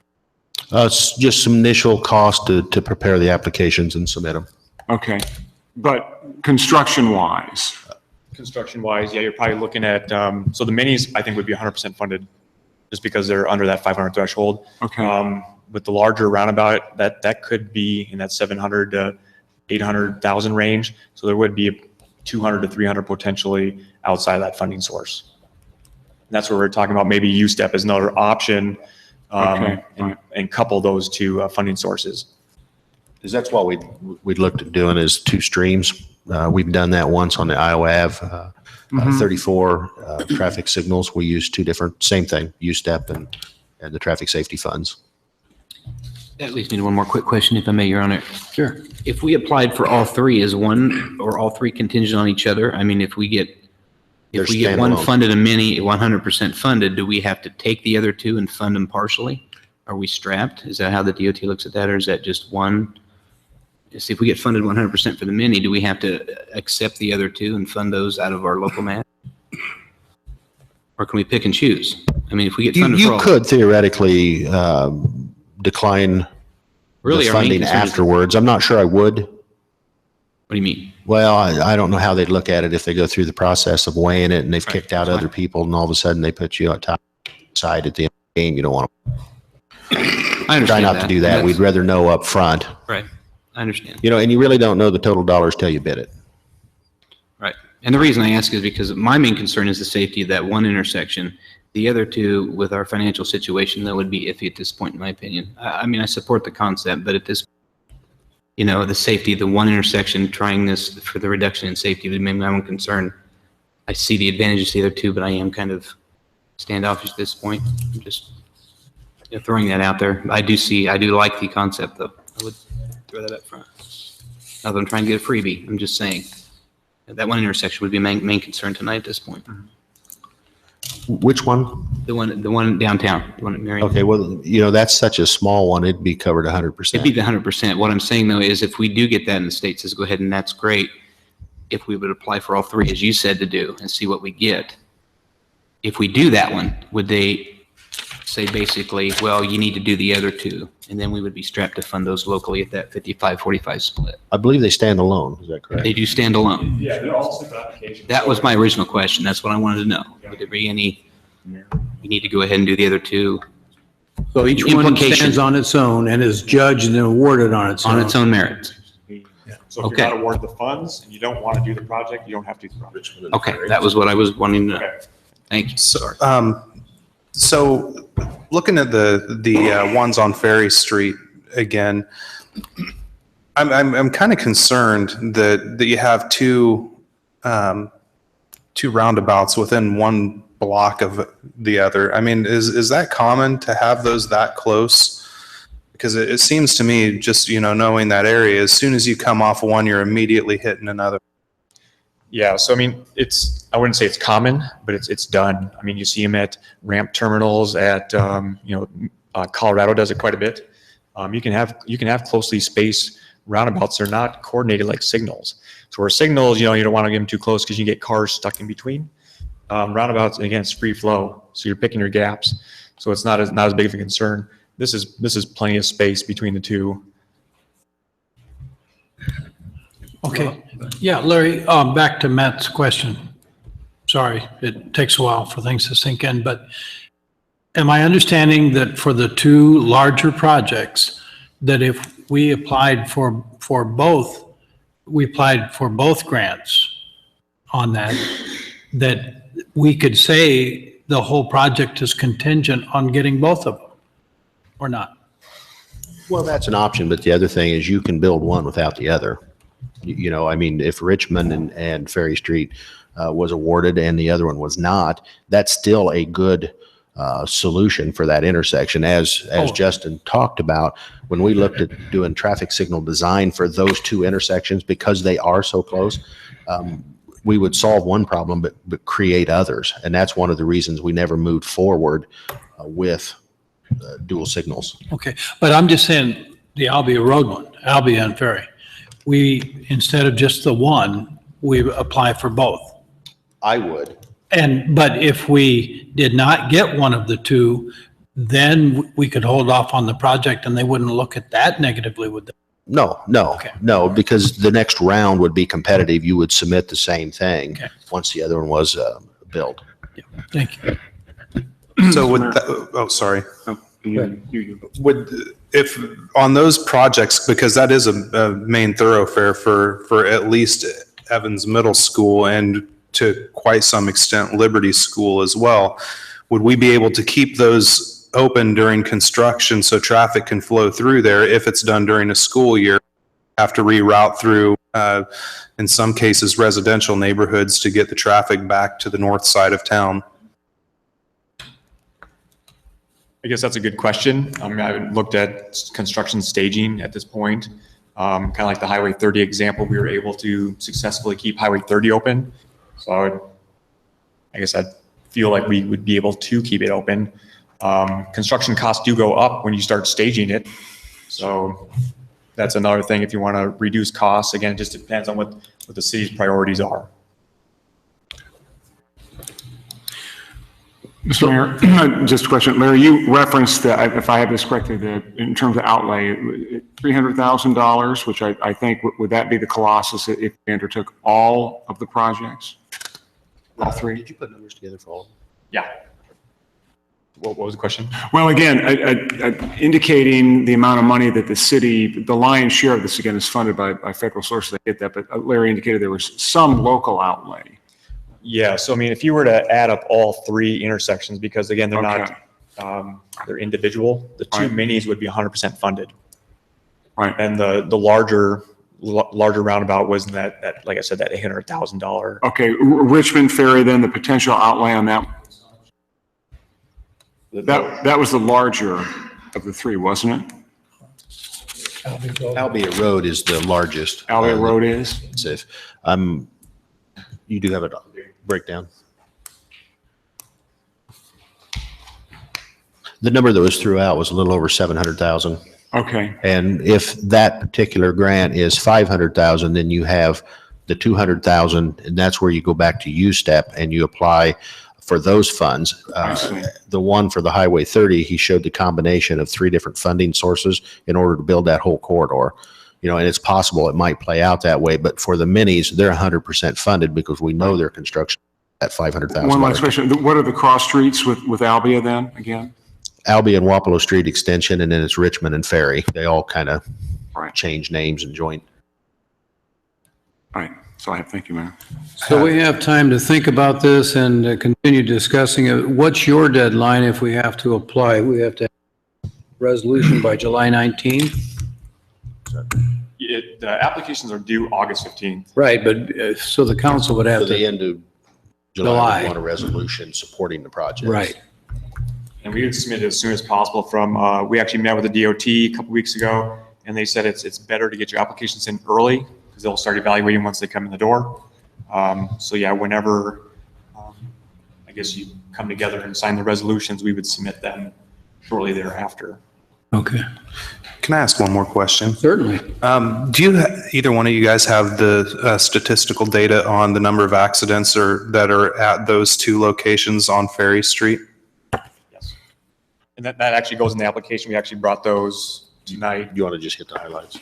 It's just some initial cost to prepare the applications and submit them. Okay. But construction-wise? Construction-wise, yeah, you're probably looking at, so the minis, I think, would be 100% funded just because they're under that 500 threshold. Okay. With the larger roundabout, that could be in that 700 to 800,000 range. So there would be 200 to 300 potentially outside of that funding source. And that's where we're talking about maybe U-Step as another option, and couple those two funding sources. Because that's what we'd looked at doing is two streams. We've done that once on the Iowa Ave, 34 traffic signals. We use two different, same thing, U-Step and the traffic safety funds. That leads me to one more quick question, if I may, Your Honor. Sure. If we applied for all three, is one or all three contingent on each other? I mean, if we get one standalone. funded, a mini, 100% funded, do we have to take the other two and fund them partially? are we strapped? Is that how the DOT looks at that, or is that just one? See, if we get funded 100% for the mini, do we have to accept the other two and fund those out of our local match? Or can we pick and choose? I mean, if we get funded for You all. could theoretically decline the Really, our main funding concern is- afterwards. I'm not sure I would. What do you mean? Well, I don't know how they'd look at it if they go through the process of weighing it and they've Right, kicked out that's other fine. people and all of a sudden they put you on top side at the end of the game. You don't want to I understand try not to do that. We'd rather know up front. Right, I understand. You know, and you really don't know the total dollars till you bid it. Right. And the reason I ask is because my main concern is the safety of that one intersection. The other two, with our financial situation, that would be iffy at this point, in my opinion. I mean, I support the concept, but at this, the safety of the one intersection, trying this for the reduction in safety would be my own concern. I see the advantages to the other two, but I am kind of standoffish at this point. I'm just throwing that out there. I do like the concept, though. I would throw that up front. Not that I'm trying to get a freebie. I'm just saying that one intersection would be my main concern tonight at this point. Which one? The one downtown, the one at Marion. Okay, well, that's such a small one. It'd be covered 100%. It'd be the 100%. What I'm saying, though, is if we do get that and the state says, go ahead, and that's great, if we would apply for all three, as you said to do, and see what we get. If we do that one, would they say basically, well, you need to do the other two, and then we would be strapped to fund those locally at that 55-45 split? I believe they stand alone. Is that correct? They do stand alone. Yeah, they're all separate applications. That was my original question. That's what I wanted to know. Would there be any, we need to go ahead and do the other two So each one Implication. stands on its own and is judged and awarded on its own. on its own merits? So if Okay. you're not awarded the funds and you don't want to do the project, you don't have to do the project. Okay, that was what I was wanting to know. Okay. Thank you. So looking at the ones on Ferry Street again, I'm kind of concerned that you have two roundabouts within one block of the other. I mean, is that common to have those that close? Because it seems to me, just, knowing that area, as soon as you come off one, you're immediately hitting another. Yeah, so I mean, I wouldn't say it's common, but it's done. I mean, you see them at ramp terminals at, Colorado does it quite a bit. You can have closely spaced roundabouts. They're not coordinated like signals. So where signals, you don't want to get them too close because you get cars stuck in between. Roundabouts, again, it's free flow. So you're picking your gaps. So it's not as big of a concern. This is plenty of space between the two. Okay. Yeah, Larry, back to Matt's question. Sorry, it takes a while for things to sink in, but am I understanding that for the two larger projects, that if we applied for both grants on that we could say the whole project is contingent on getting both of them, or not? Well, that's an option, but the other thing is you can build one without the other. I mean, if Richmond and Ferry Street was awarded and the other one was not, that's still a good solution for that intersection. As Justin talked about, when we looked at doing traffic signal design for those two intersections, because they are so close, we would solve one problem, but create others. And that's one of the reasons we never moved forward with dual signals. Okay, but I'm just saying the Albia Road one, Albia and Ferry. We, instead of just the one, we apply for both. I would. But if we did not get one of the two, then we could hold off on the project and they wouldn't look at that negatively, would they? No, because the next round would be competitive. You would submit the same thing Okay. once the other one was built. Thank you. So sorry. If on those projects, because that is a main thoroughfare for at least Evans Middle School and to quite some extent Liberty School as well, would we be able to keep those open during construction so traffic can flow through there if it's done during a school year? Have to reroute through, in some cases, residential neighborhoods to get the traffic back to the north side of town? I guess that's a good question. I mean, I haven't looked at construction staging at this point. Kind of like the Highway 30 example, we were able to successfully keep Highway 30 open. So I guess I'd feel like we would be able to keep it open. Construction costs do go up when you start staging it. So that's another thing if you want to reduce costs. Again, it just depends on what the city's priorities are. Mr. Mayor, just a question. Larry, you referenced, if I have this correctly, in terms of outlay, $300,000, which I think, would that be the Colossus if we undertook all of the projects? All three? Did you put numbers together for all of them? Yeah. What was the question? Well, again, indicating the amount of money that the city, the lion's share of this, again, is funded by federal sources. I get that, but Larry indicated there was some local outlay. Yeah, so I mean, if you were to add up all three intersections, because again, they're not, they're individual, the two minis would be 100% funded. Right. And the larger roundabout was that, like I said, that $800,000. Okay, Richmond Ferry, then the potential outlay on that. That was the larger of the three, wasn't it? Albia Road is the largest. Albia Road is? If you do have a breakdown. The number that was threw out was a little over 700,000. Okay. And if that particular grant is 500,000, then you have the 200,000, and that's where you go back to USTEP and you apply for those funds. The one for the Highway 30, he showed the combination of three different funding sources in order to build that whole corridor. You know, and it's possible it might play out that way, but for the minis, they're 100% funded because we know their construction at 500,000. One last question. What are the cross streets with Albia then, again? Albia and Wapello Street Extension, and then it's Richmond and Ferry. They all kind of change names and join. All right. So I have, thank you, Mayor. So we have time to think about this and continue discussing it. What's your deadline if we have to apply? We have to have a resolution by July 19th? The applications are due August 15th. Right, but so the council would have To to. the end of July, we want a resolution supporting the project. Right. And we would submit it as soon as possible from, we actually met with the DOT a couple weeks ago, and they said it's better to get your applications in early because they'll start evaluating once they come in the door. So yeah, whenever, I guess you come together and sign the resolutions, we would submit them shortly thereafter. Okay. Can I ask one more question? Certainly. Do you, either one of you guys have the statistical data on the number of accidents that are at those two locations on Ferry Street? Yes. And that actually goes in the application. We actually brought those tonight. You want to just hit the highlights?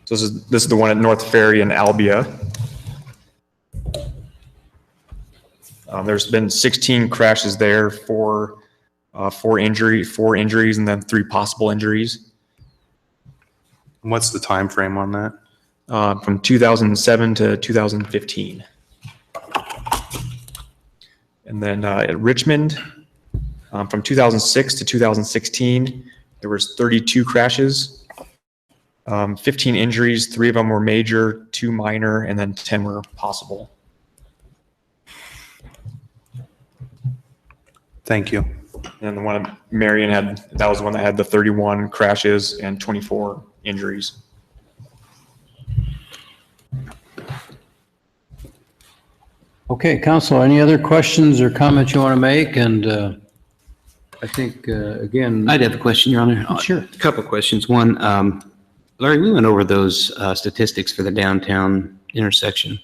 So this is the one at North Ferry in Albia. There's been 16 crashes there, four injuries, and then 3 possible injuries. What's the time frame on that? From 2007 to 2015. And then at Richmond, from 2006 to 2016, there was 32 crashes, 15 injuries. 3 of them were major, 2 minor, and then 10 were possible. Thank you. And the one at Marion that was the one that had the 31 crashes and 24 injuries. Okay, council, any other questions or comments you want to make? And I think, again. I'd have a question, Your Honor. Sure. A couple of questions. One, Larry, we went over those statistics for the downtown intersection.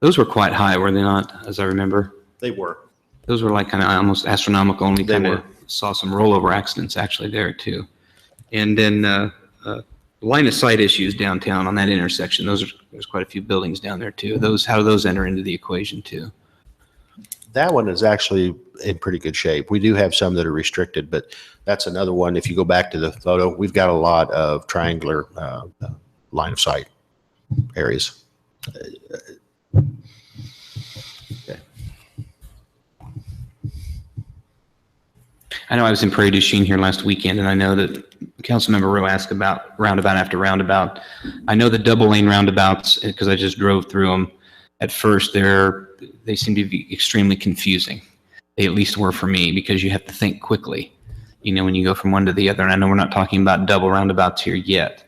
Those were quite high, were they not, as I remember? They were. Those were like kind of almost astronomical, only They kind of were. saw some rollover accidents actually there too. And then line of sight issues downtown on that intersection. There's quite a few buildings down there too. How do those enter into the equation too? That one is actually in pretty good shape. We do have some that are restricted, but that's another one. If you go back to the photo, we've got a lot of triangular line of sight areas. I know I was in Prairie du Chien here last weekend, and I know that Councilmember Rowe asked about roundabout after roundabout. I know the double lane roundabouts, because I just drove through them. At first, they seem to be extremely confusing. They at least were for me, because you have to think quickly, when you go from one to the other. And I know we're not talking about double roundabouts here yet,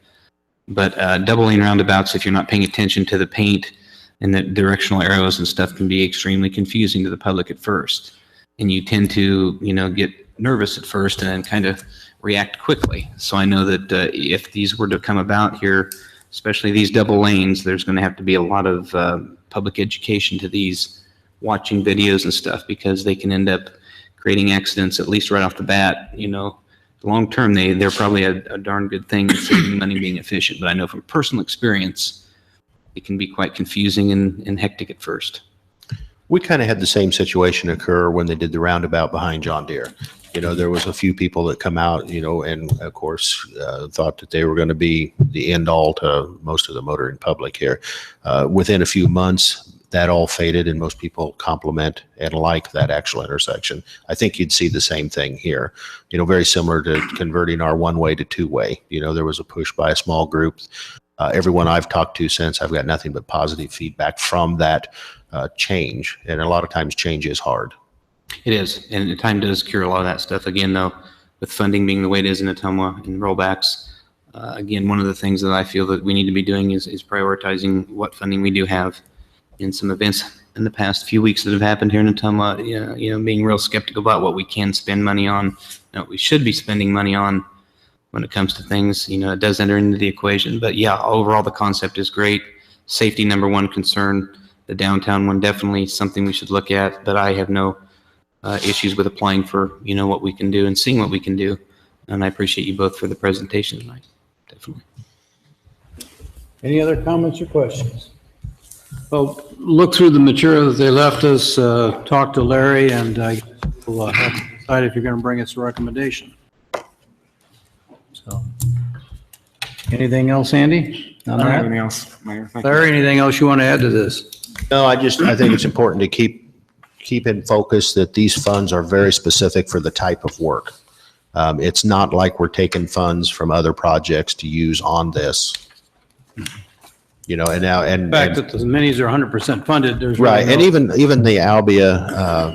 But double lane roundabouts, if you're not paying attention to the paint and the directional arrows and stuff, can be extremely confusing to the public at first. And you tend to, get nervous at first and then kind of react quickly. So I know that if these were to come about here, especially these double lanes, there's going to have to be a lot of public education to these, watching videos and stuff, because they can end up creating accidents, at least right off the bat. Long term, they're probably a darn good thing in saving money, being efficient. But I know from personal experience, it can be quite confusing and hectic at first. We kind of had the same situation occur when they did the roundabout behind John Deere. There was a few people that come out, and of course, thought that they were going to be the end all to most of the motoring public here. Within a few months, that all faded, and most people compliment and like that actual intersection. I think you'd see the same thing here, very similar to converting our one-way to two-way. There was a push by a small group. Everyone I've talked to since, I've got nothing but positive feedback from that change. And a lot of times change is hard. It is, and time does cure a lot of that stuff. Again, though, with funding being the way it is in Ottumwa and rollbacks, again, one of the things that I feel that we need to be doing is prioritizing what funding we do have. In some events in the past few weeks that have happened here in Ottumwa, being real skeptical about what we can spend money on, and what we should be spending money on when it comes to things. It does enter into the equation. But yeah, overall the concept is great. Safety, number one concern. The downtown one, definitely something we should look at. But I have no issues with applying for what we can do and seeing what we can do. And I appreciate you both for the presentation tonight. Definitely. Any other comments or questions? Well, look through the material that they left us, talk to Larry, and we'll have to decide if you're going to bring us a recommendation. So, anything else, Andy? On that? Anything else, Mayor? Thank you. Larry, anything else you want to add to this? No, I think it's important to keep in focus that these funds are very specific for the type of work. It's not like we're taking funds from other projects to use on this. And now, The fact that the minis are 100% funded, there's right. really And even the Albia,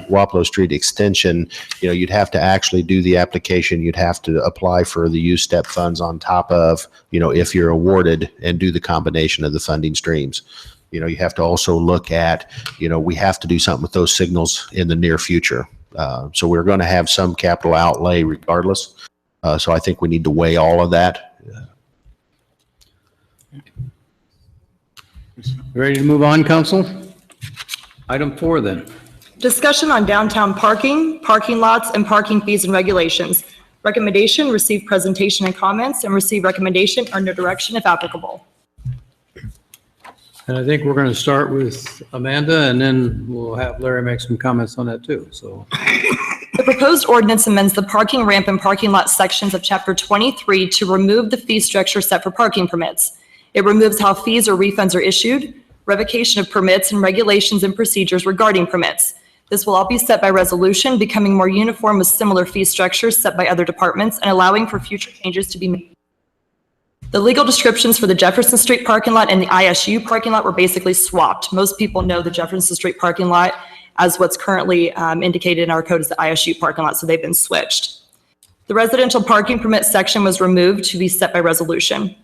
Wapello Street extension, you'd have to actually do the application. You'd have to apply for the use step funds on top of, if you're awarded, and do the combination of the funding streams. You have to also look at, we have to do something with those signals in the near future. So we're going to have some capital outlay regardless. So I think we need to weigh all of that. Ready to move on, council? Item 4 then. Discussion on downtown parking, parking lots, and parking fees and regulations. Recommendation, receive presentation and comments, and receive recommendation under direction if applicable. And I think we're going to start with Amanda, and then we'll have Larry make some comments on that too. So The proposed ordinance amends the parking ramp and parking lot sections of Chapter 23 to remove the fee structure set for parking permits. It removes how fees or refunds are issued, revocation of permits, and regulations and procedures regarding permits. This will all be set by resolution, becoming more uniform with similar fee structures set by other departments and allowing for future changes to be made. The legal descriptions for the Jefferson Street parking lot and the ISU parking lot were basically swapped. Most people know the Jefferson Street parking lot as what's currently indicated in our code as the ISU parking lot, so they've been switched. The residential parking permit section was removed to be set by resolution.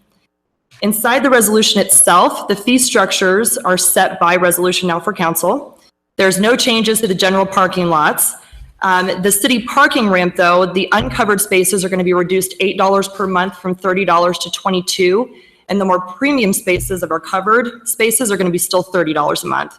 Inside the resolution itself, the fee structures are set by resolution now for council. There's no changes to the general parking lots. The city parking ramp, though, the uncovered spaces are going to be reduced $8 per month from $30 to $22, and the more premium spaces of our covered spaces are going to be still $30 a month.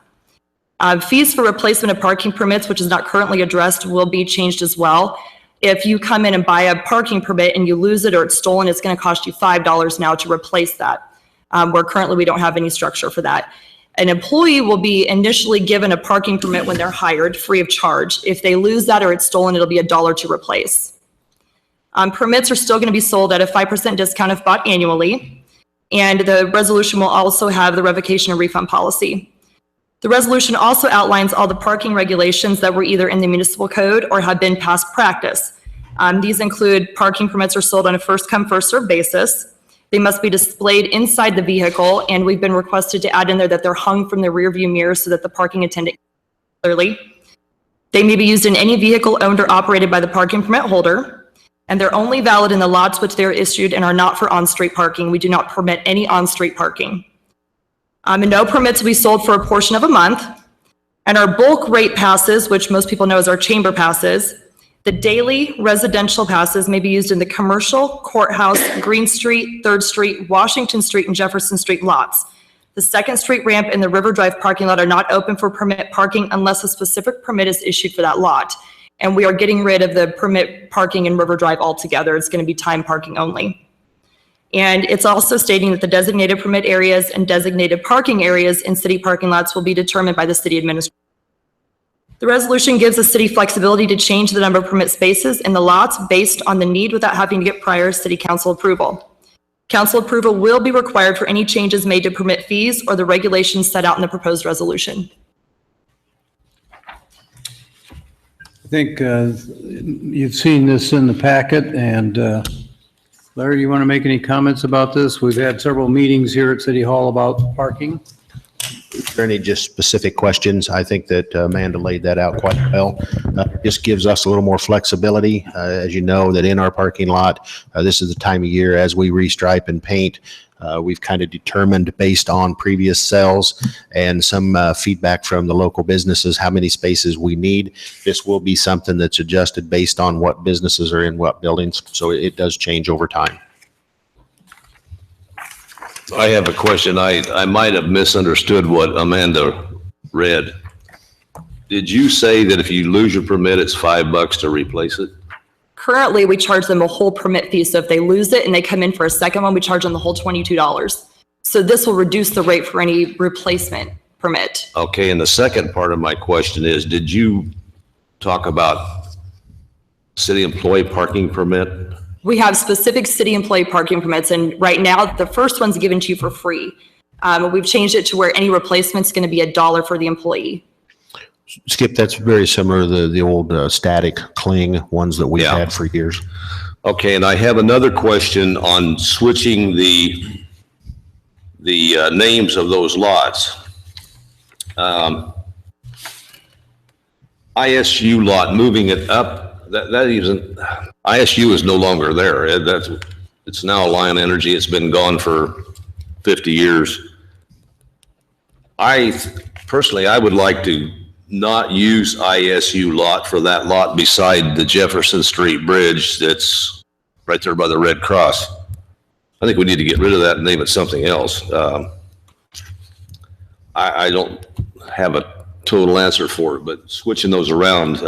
Fees for replacement of parking permits, which is not currently addressed, will be changed as well. If you come in and buy a parking permit and you lose it or it's stolen, it's going to cost you $5 now to replace that, where currently we don't have any structure for that. An employee will be initially given a parking permit when they're hired, free of charge. If they lose that or it's stolen, it'll be $1 to replace. Permits are still going to be sold at a 5% discount if bought annually, and the resolution will also have the revocation and refund policy. The resolution also outlines all the parking regulations that were either in the municipal code or have been past practice. These include parking permits are sold on a first-come, first-served basis. They must be displayed inside the vehicle, and we've been requested to add in there that they're hung from the rearview mirror so that the parking attendant can clearly. They may be used in any vehicle owned or operated by the parking permit holder. and they're only valid in the lots which they are issued and are not for on-street parking. We do not permit any on-street parking. And no permits will be sold for a portion of a month. And our bulk rate passes, which most people know as our chamber passes, the daily residential passes may be used in the commercial, courthouse, Green Street, 3rd Street, Washington Street, and Jefferson Street lots. The 2nd Street ramp and the River Drive parking lot are not open for permit parking unless a specific permit is issued for that lot. And we are getting rid of the permit parking in River Drive altogether. It's going to be time parking only. And it's also stating that the designated permit areas and designated parking areas in city parking lots will be determined by the city administrator. The resolution gives the city flexibility to change the number of permit spaces in the lots based on the need without having to get prior city council approval. Council approval will be required for any changes made to permit fees or the regulations set out in the proposed resolution. I think you've seen this in the packet, and Larry, you want to make any comments about this? We've had several meetings here at City Hall about parking. Is there any just specific questions? I think that Amanda laid that out quite well. Just gives us a little more flexibility. As you know, that in our parking lot, this is the time of year as we restripe and paint. We've kind of determined based on previous sales and some feedback from the local businesses how many spaces we need. This will be something that's adjusted based on what businesses are in what buildings. So it does change over time. I have a question. I might have misunderstood what Amanda read. Did you say that if you lose your permit, it's $5 to replace it? Currently, we charge them a whole permit fee. So if they lose it and they come in for a second one, we charge them the whole $22. So this will reduce the rate for any replacement permit. Okay, and the second part of my question is, did you talk about city employee parking permit? We have specific city employee parking permits, and right now, the first one's given to you for free. We've changed it to where any replacement's going to be $1 for the employee. Skip, that's very similar to the old static cling ones that we've had for years. Okay, and I have another question on switching the names of those lots. ISU lot, moving it up, that isn't, ISU is no longer there. It's now Lion Energy. It's been gone for 50 years. Personally, I would like to not use ISU lot for that lot beside the Jefferson Street Bridge that's right there by the Red Cross. I think we need to get rid of that and name it something else. I don't have a total answer for it, but switching those around.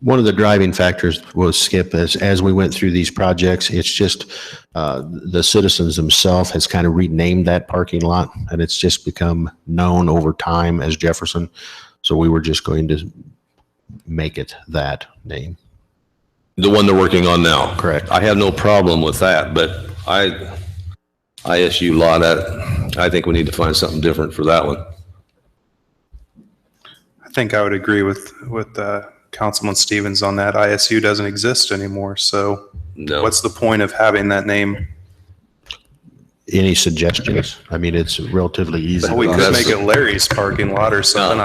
One of the driving factors was, Skip, as we went through these projects, it's just the citizens themselves has kind of renamed that parking lot, and it's just become known over time as Jefferson. So we were just going to make it that name. The one they're working on now? Correct. I have no problem with that, but ISU lot, I think we need to find something different for that one. I think I would agree with Councilman Stevens on that. ISU doesn't exist anymore, so no. What's the point of having that name? Any suggestions? I mean, it's relatively easy. We could make it Larry's parking lot or something.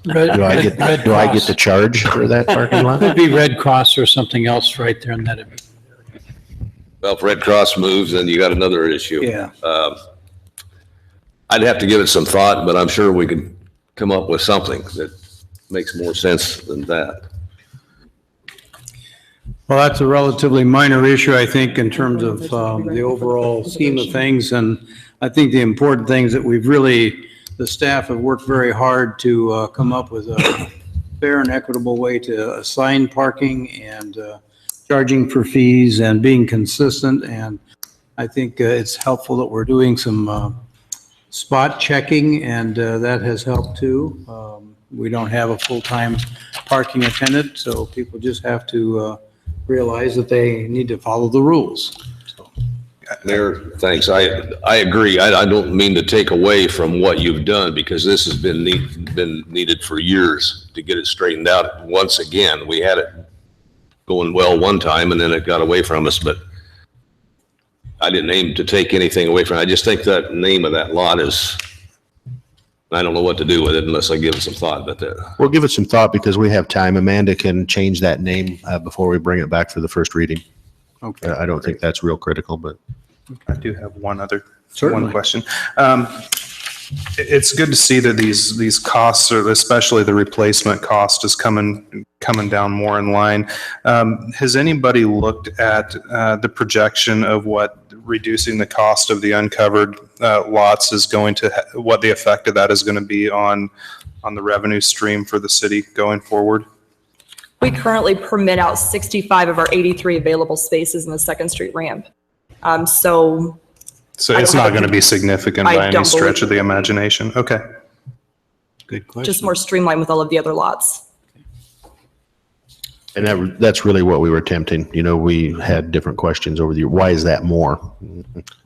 Do I get to charge for that parking lot? It'd be Red Cross or something else right there in that. Well, if Red Cross moves, then you got another issue. Yeah. I'd have to give it some thought, but I'm sure we could come up with something that makes more sense than that. Well, that's a relatively minor issue, I think, in terms of the overall scheme of things. And I think the important things that the staff have worked very hard to come up with a fair and equitable way to assign parking and charging for fees and being consistent. And I think it's helpful that we're doing some spot checking, and that has helped too. We don't have a full-time parking attendant, so people just have to realize that they need to follow the rules. Mayor, thanks. I agree. I don't mean to take away from what you've done, because this has been needed for years to get it straightened out. Once again, we had it going well one time and then it got away from us, but I didn't aim to take anything away from it. I just think that name of that lot is I don't know what to do with it unless I give it some thought, but We'll give it some thought because we have time. Amanda can change that name before we bring it back for the first reading. Okay. I don't think that's real critical, but. I do have one Certainly. question. It's good to see that these costs, or especially the replacement cost, is coming down more in line. Has anybody looked at the projection of what reducing the cost of the uncovered lots is going to, what the effect of that is going to be on the revenue stream for the city going forward? We currently permit out 65 of our 83 available spaces in the Second Street ramp. So it's not going to be significant I by any don't stretch believe of the imagination. Okay. Good question. just more streamlined with all of the other lots. And that's really what we were attempting. You know, we had different questions over the year. Why is that more?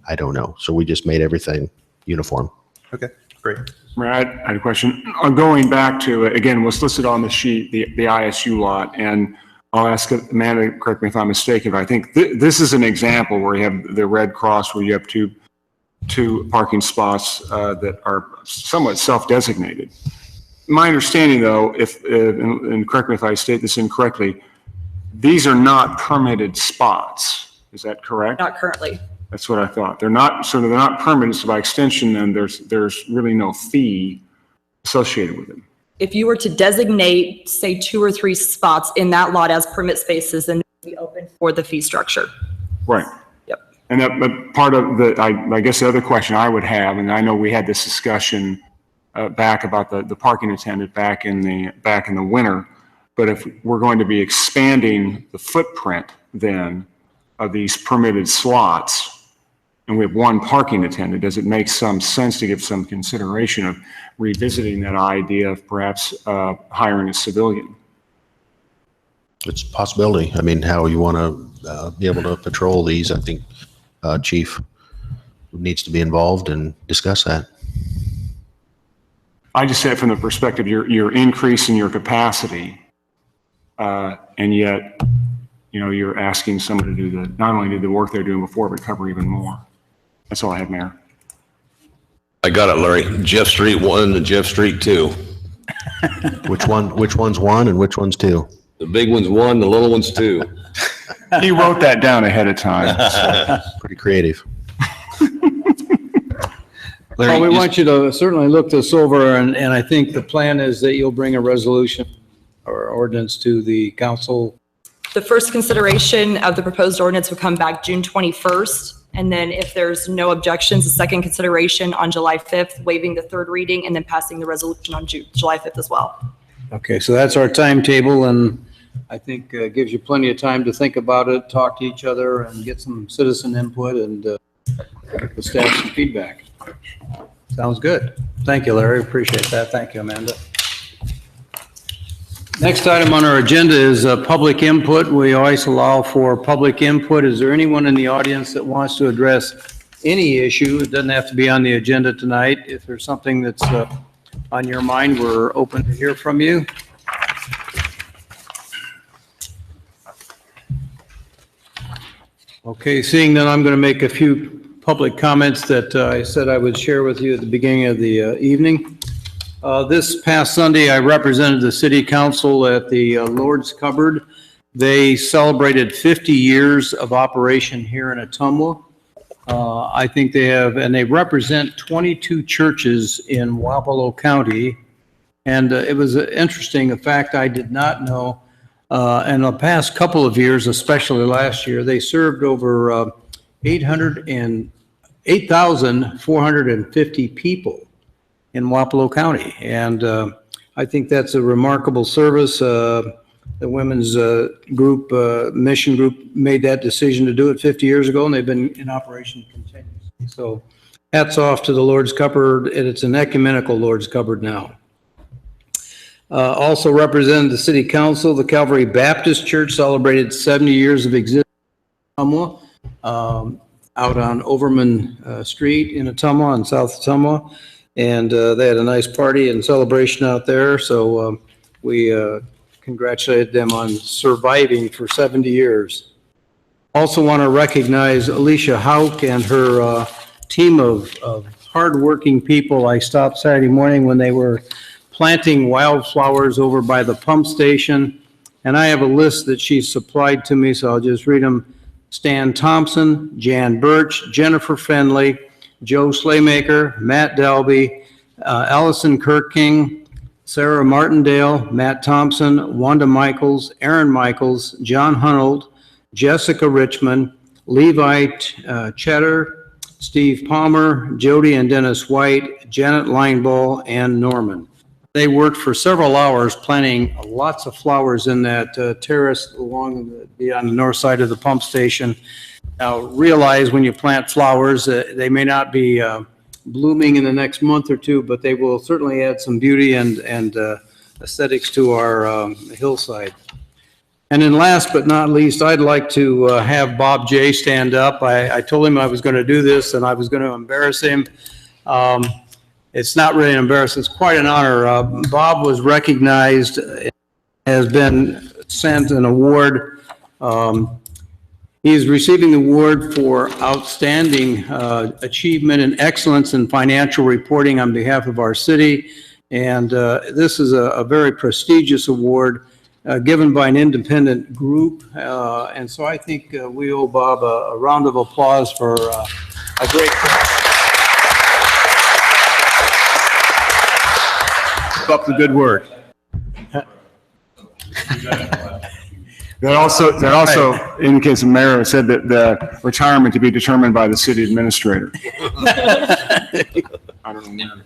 I don't know. So we just made everything uniform. Okay, great. Brad, I had a question. Going back to, again, what's listed on the sheet, the ISU lot, and I'll ask Amanda, correct me if I'm mistaken, but I think this is an example where you have the red cross where you have two parking spots that are somewhat self-designated. My understanding, though, and correct me if I state this incorrectly, these are not permitted spots. Is that correct? Not currently. That's what I thought. They're not permitted, so by extension, then there's really no fee associated with them. If you were to designate, say, 2 or 3 spots in that lot as permit spaces, then they would be open for the fee structure. Right. Yep. And that, but part of I guess the other question I would have, and I know we had this discussion back about the parking attendant back in the winter, but if we're going to be expanding the footprint then of these permitted slots, and we have one parking attendant, does it make some sense to give some consideration of revisiting that idea of perhaps hiring a civilian? It's a possibility. I mean, how you want to be able to patrol these, I think Chief needs to be involved and discuss that. I just said from the perspective, you're increasing your capacity, and yet, you know, you're asking someone to do not only do the work they're doing before, but cover even more. That's all I have, Mayor. I got it, Larry. Jeff Street 1 and Jeff Street 2. Which one's 1 and which one's 2? The big one's 1, the little one's 2. He wrote that down ahead of time. Pretty creative. Well, we want you to certainly look this over, and I think the plan is that you'll bring a resolution or ordinance to the council. The first consideration of the proposed ordinance would come back June 21st. And then if there's no objections, the second consideration on July 5th, waiving the third reading, and then passing the resolution on July 5th as well. Okay, so that's our timetable, and I think gives you plenty of time to think about it, talk to each other, and get some citizen input and the staff some feedback. Sounds good. Thank you, Larry. Appreciate that. Thank you, Amanda. Next item on our agenda is public input. We always allow for public input. Is there anyone in the audience that wants to address any issue? It doesn't have to be on the agenda tonight. If there's something that's on your mind, we're open to hear from you. Okay, seeing that, I'm going to make a few public comments that I said I would share with you at the beginning of the evening. This past Sunday, I represented the city council at the Lord's Cupboard. They celebrated 50 years of operation here in Ottumwa. I think they have, and they represent 22 churches in Wapello County. And it was interesting, a fact I did not know. In the past couple of years, especially last year, they served over 8,450 people in Wapello County. And I think that's a remarkable service. The women's group, mission group, made that decision to do it 50 years ago, and they've been in operation continuously. So hats off to the Lord's Cupboard, and it's an ecumenical Lord's Cupboard now. Also represented the city council, the Calvary Baptist Church celebrated 70 years of existence in Ottumwa, out on Overman Street in Ottumwa, in South Ottumwa. And they had a nice party and celebration out there. So we congratulated them on surviving for 70 years. Also want to recognize Alicia Hauk and her team of hardworking people. I stopped Saturday morning when they were planting wildflowers over by the pump station. And I have a list that she supplied to me, so I'll just read them. Stan Thompson, Jan Birch, Jennifer Fenley, Joe Slaymaker, Matt Dalby, Allison Kirking, Sarah Martindale, Matt Thompson, Wanda Michaels, Aaron Michaels, John Hunold, Jessica Richmond, Levi Cheddar, Steve Palmer, Jody and Dennis White, Janet Lineball, and Norman. They worked for several hours planting lots of flowers in that terrace along on the north side of the pump station. Now, realize when you plant flowers, they may not be blooming in the next month or two, but they will certainly add some beauty and aesthetics to our hillside. And then last but not least, I'd like to have Bob J. stand up. I told him I was going to do this and I was going to embarrass him. It's not really an embarrassment, it's quite an honor. Bob was recognized, has been sent an award. He's receiving the award for outstanding achievement and excellence in financial reporting on behalf of our city. And this is a very prestigious award given by an independent group. And so I think we owe Bob a round of applause for a great Keep up the good work. That also indicates the mayor said that the retirement to be determined by the city administrator. I don't know.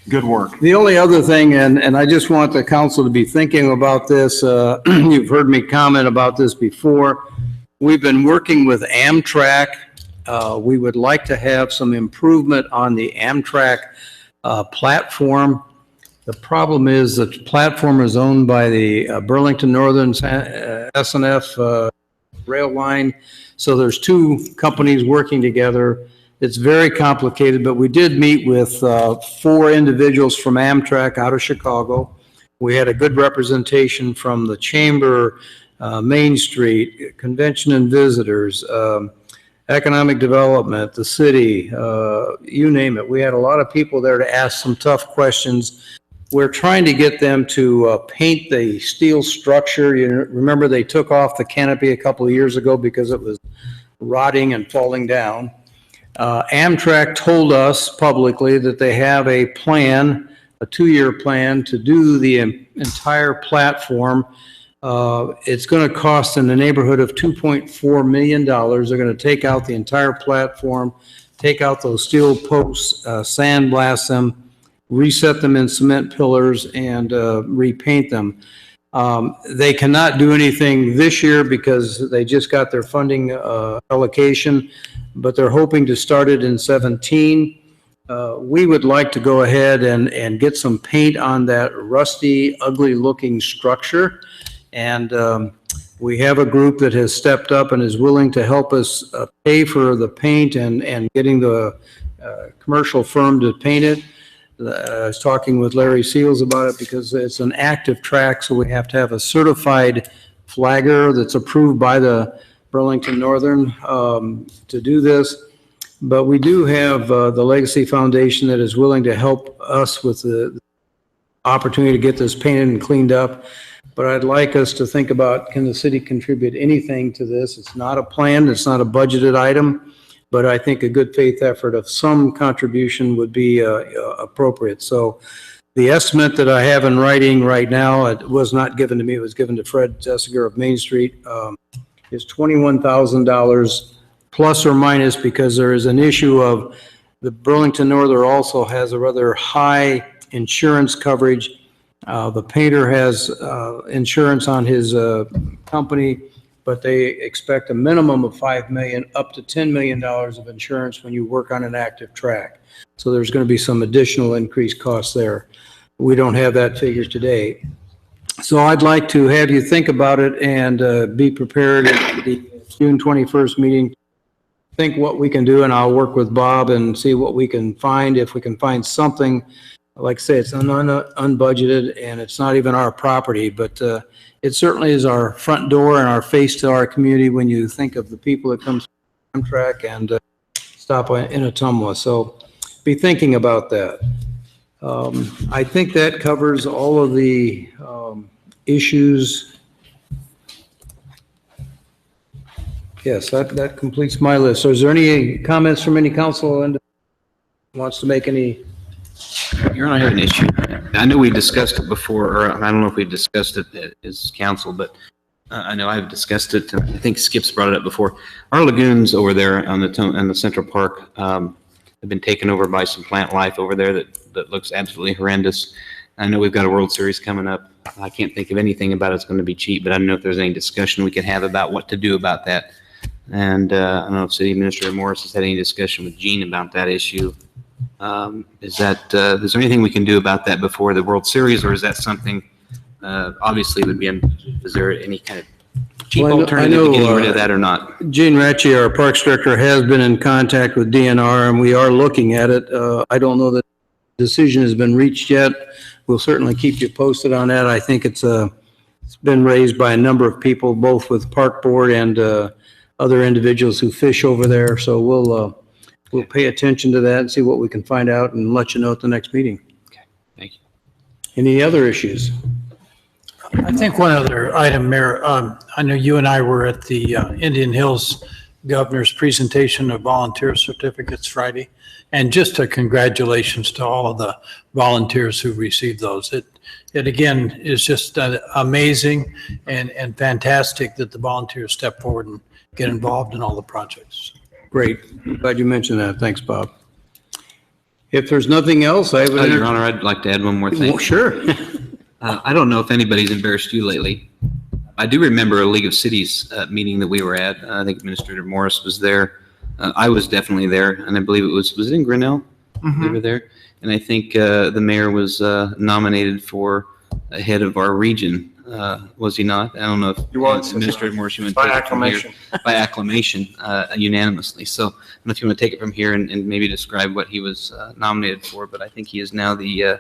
Good work. The only other thing, and I just want the council to be thinking about this, you've heard me comment about this before. We've been working with Amtrak. We would like to have some improvement on the Amtrak platform. The problem is the platform is owned by the Burlington Northern S&F rail line. So there's two companies working together. It's very complicated, but we did meet with 4 individuals from Amtrak out of Chicago. We had a good representation from the Chamber, Main Street, Convention and Visitors, Economic Development, the city, you name it. We had a lot of people there to ask some tough questions. We're trying to get them to paint the steel structure. You remember they took off the canopy a couple of years ago because it was rotting and falling down. Amtrak told us publicly that they have a plan, a 2-year plan to do the entire platform. It's going to cost in the neighborhood of $2.4 million. They're going to take out the entire platform, take out those steel posts, sandblast them, reset them in cement pillars, and repaint them. They cannot do anything this year because they just got their funding allocation, but they're hoping to start it in 17. We would like to go ahead and get some paint on that rusty, ugly-looking structure. And we have a group that has stepped up and is willing to help us pay for the paint and getting the commercial firm to paint it. I was talking with Larry Seals about it because it's an active track, so we have to have a certified flagger that's approved by the Burlington Northern to do this. But we do have the Legacy Foundation that is willing to help us with the opportunity to get this painted and cleaned up. But I'd like us to think about, can the city contribute anything to this? It's not a plan, it's not a budgeted item, but I think a good faith effort of some contribution would be appropriate. So the estimate that I have in writing right now, it was not given to me, it was given to Fred Jessiger of Main Street, is $21,000 plus or minus, because there is an issue of the Burlington Northern also has a rather high insurance coverage. The painter has insurance on his company, but they expect a minimum of $5 million up to $10 million of insurance when you work on an active track. So there's going to be some additional increased costs there. We don't have that figure today. So I'd like to have you think about it and be prepared at the June 21st meeting. Think what we can do, and I'll work with Bob and see what we can find. If we can find something, like I say, it's unbudgeted and it's not even our property, but it certainly is our front door and our face to our community when you think of the people that come to Amtrak and stop in Ottumwa. So be thinking about that. I think that covers all of the issues. Yes, that completes my list. So is there any comments from any council and wants to make any? Your Honor, I have an issue. I know we discussed it before, or I don't know if we discussed it as council, but I know I've discussed it. I think Skip's brought it up before. Our lagoons over there on the Central Park have been taken over by some plant life over there that looks absolutely horrendous. I know we've got a World Series coming up. I can't think of anything about it's going to be cheap, but I don't know if there's any discussion we could have about what to do about that. And I don't know if City Administrator Morris has had any discussion with Gene about that issue. Is there anything we can do about that before the World Series, or is that something, obviously would be, is there any kind of cheap alternative to getting rid of that or not? Gene Ratchie, our Parks Director, has been in contact with DNR, and we are looking at it. I don't know that the decision has been reached yet. We'll certainly keep you posted on that. I think it's been raised by a number of people, both with Park Board and other individuals who fish over there. So we'll pay attention to that and see what we can find out and let you know at the next meeting. Okay, thank you. Any other issues? I think one other item, Mayor, I know you and I were at the Indian Hills Governor's presentation of volunteer certificates Friday, and just a congratulations to all of the volunteers who received those. It again is just amazing and fantastic that the volunteers step forward and get involved in all the projects. Great. Glad you mentioned that. Thanks, Bob. If there's nothing else, I would. Your Honor, I'd like to add one more thing. Well, sure. I don't know if anybody's embarrassed you lately. I do remember a League of Cities meeting that we were at. I think Administrator Morris was there. I was definitely there, and I believe was it in Grinnell? They were there. And I think the mayor was nominated for a head of our region. Was he not? I don't know if he was. Administrator Morris, you want to By take acclamation. it from here? By acclamation, unanimously. So I don't know if you want to take it from here and maybe describe what he was nominated for, but I think he is now the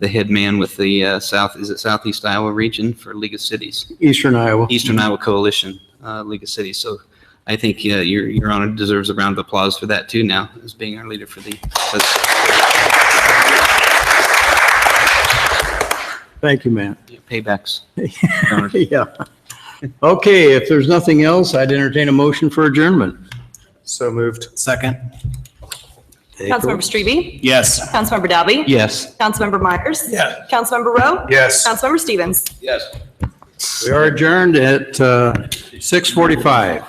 head man with the Southeast Iowa region for League of Cities. Eastern Iowa. Eastern Iowa Coalition, League of Cities. So I think Your Honor deserves a round of applause for that too now, as being our leader for the. Thank you, man. Paybacks. Yeah. Okay, if there's nothing else, I'd entertain a motion for adjournment. So moved. Second. Councilmember Strebe? Yes. Councilmember Dalby? Yes. Councilmember Myers? Yes. Councilmember Rowe? Yes. Councilmember Stevens? Yes. We are adjourned at 6:45.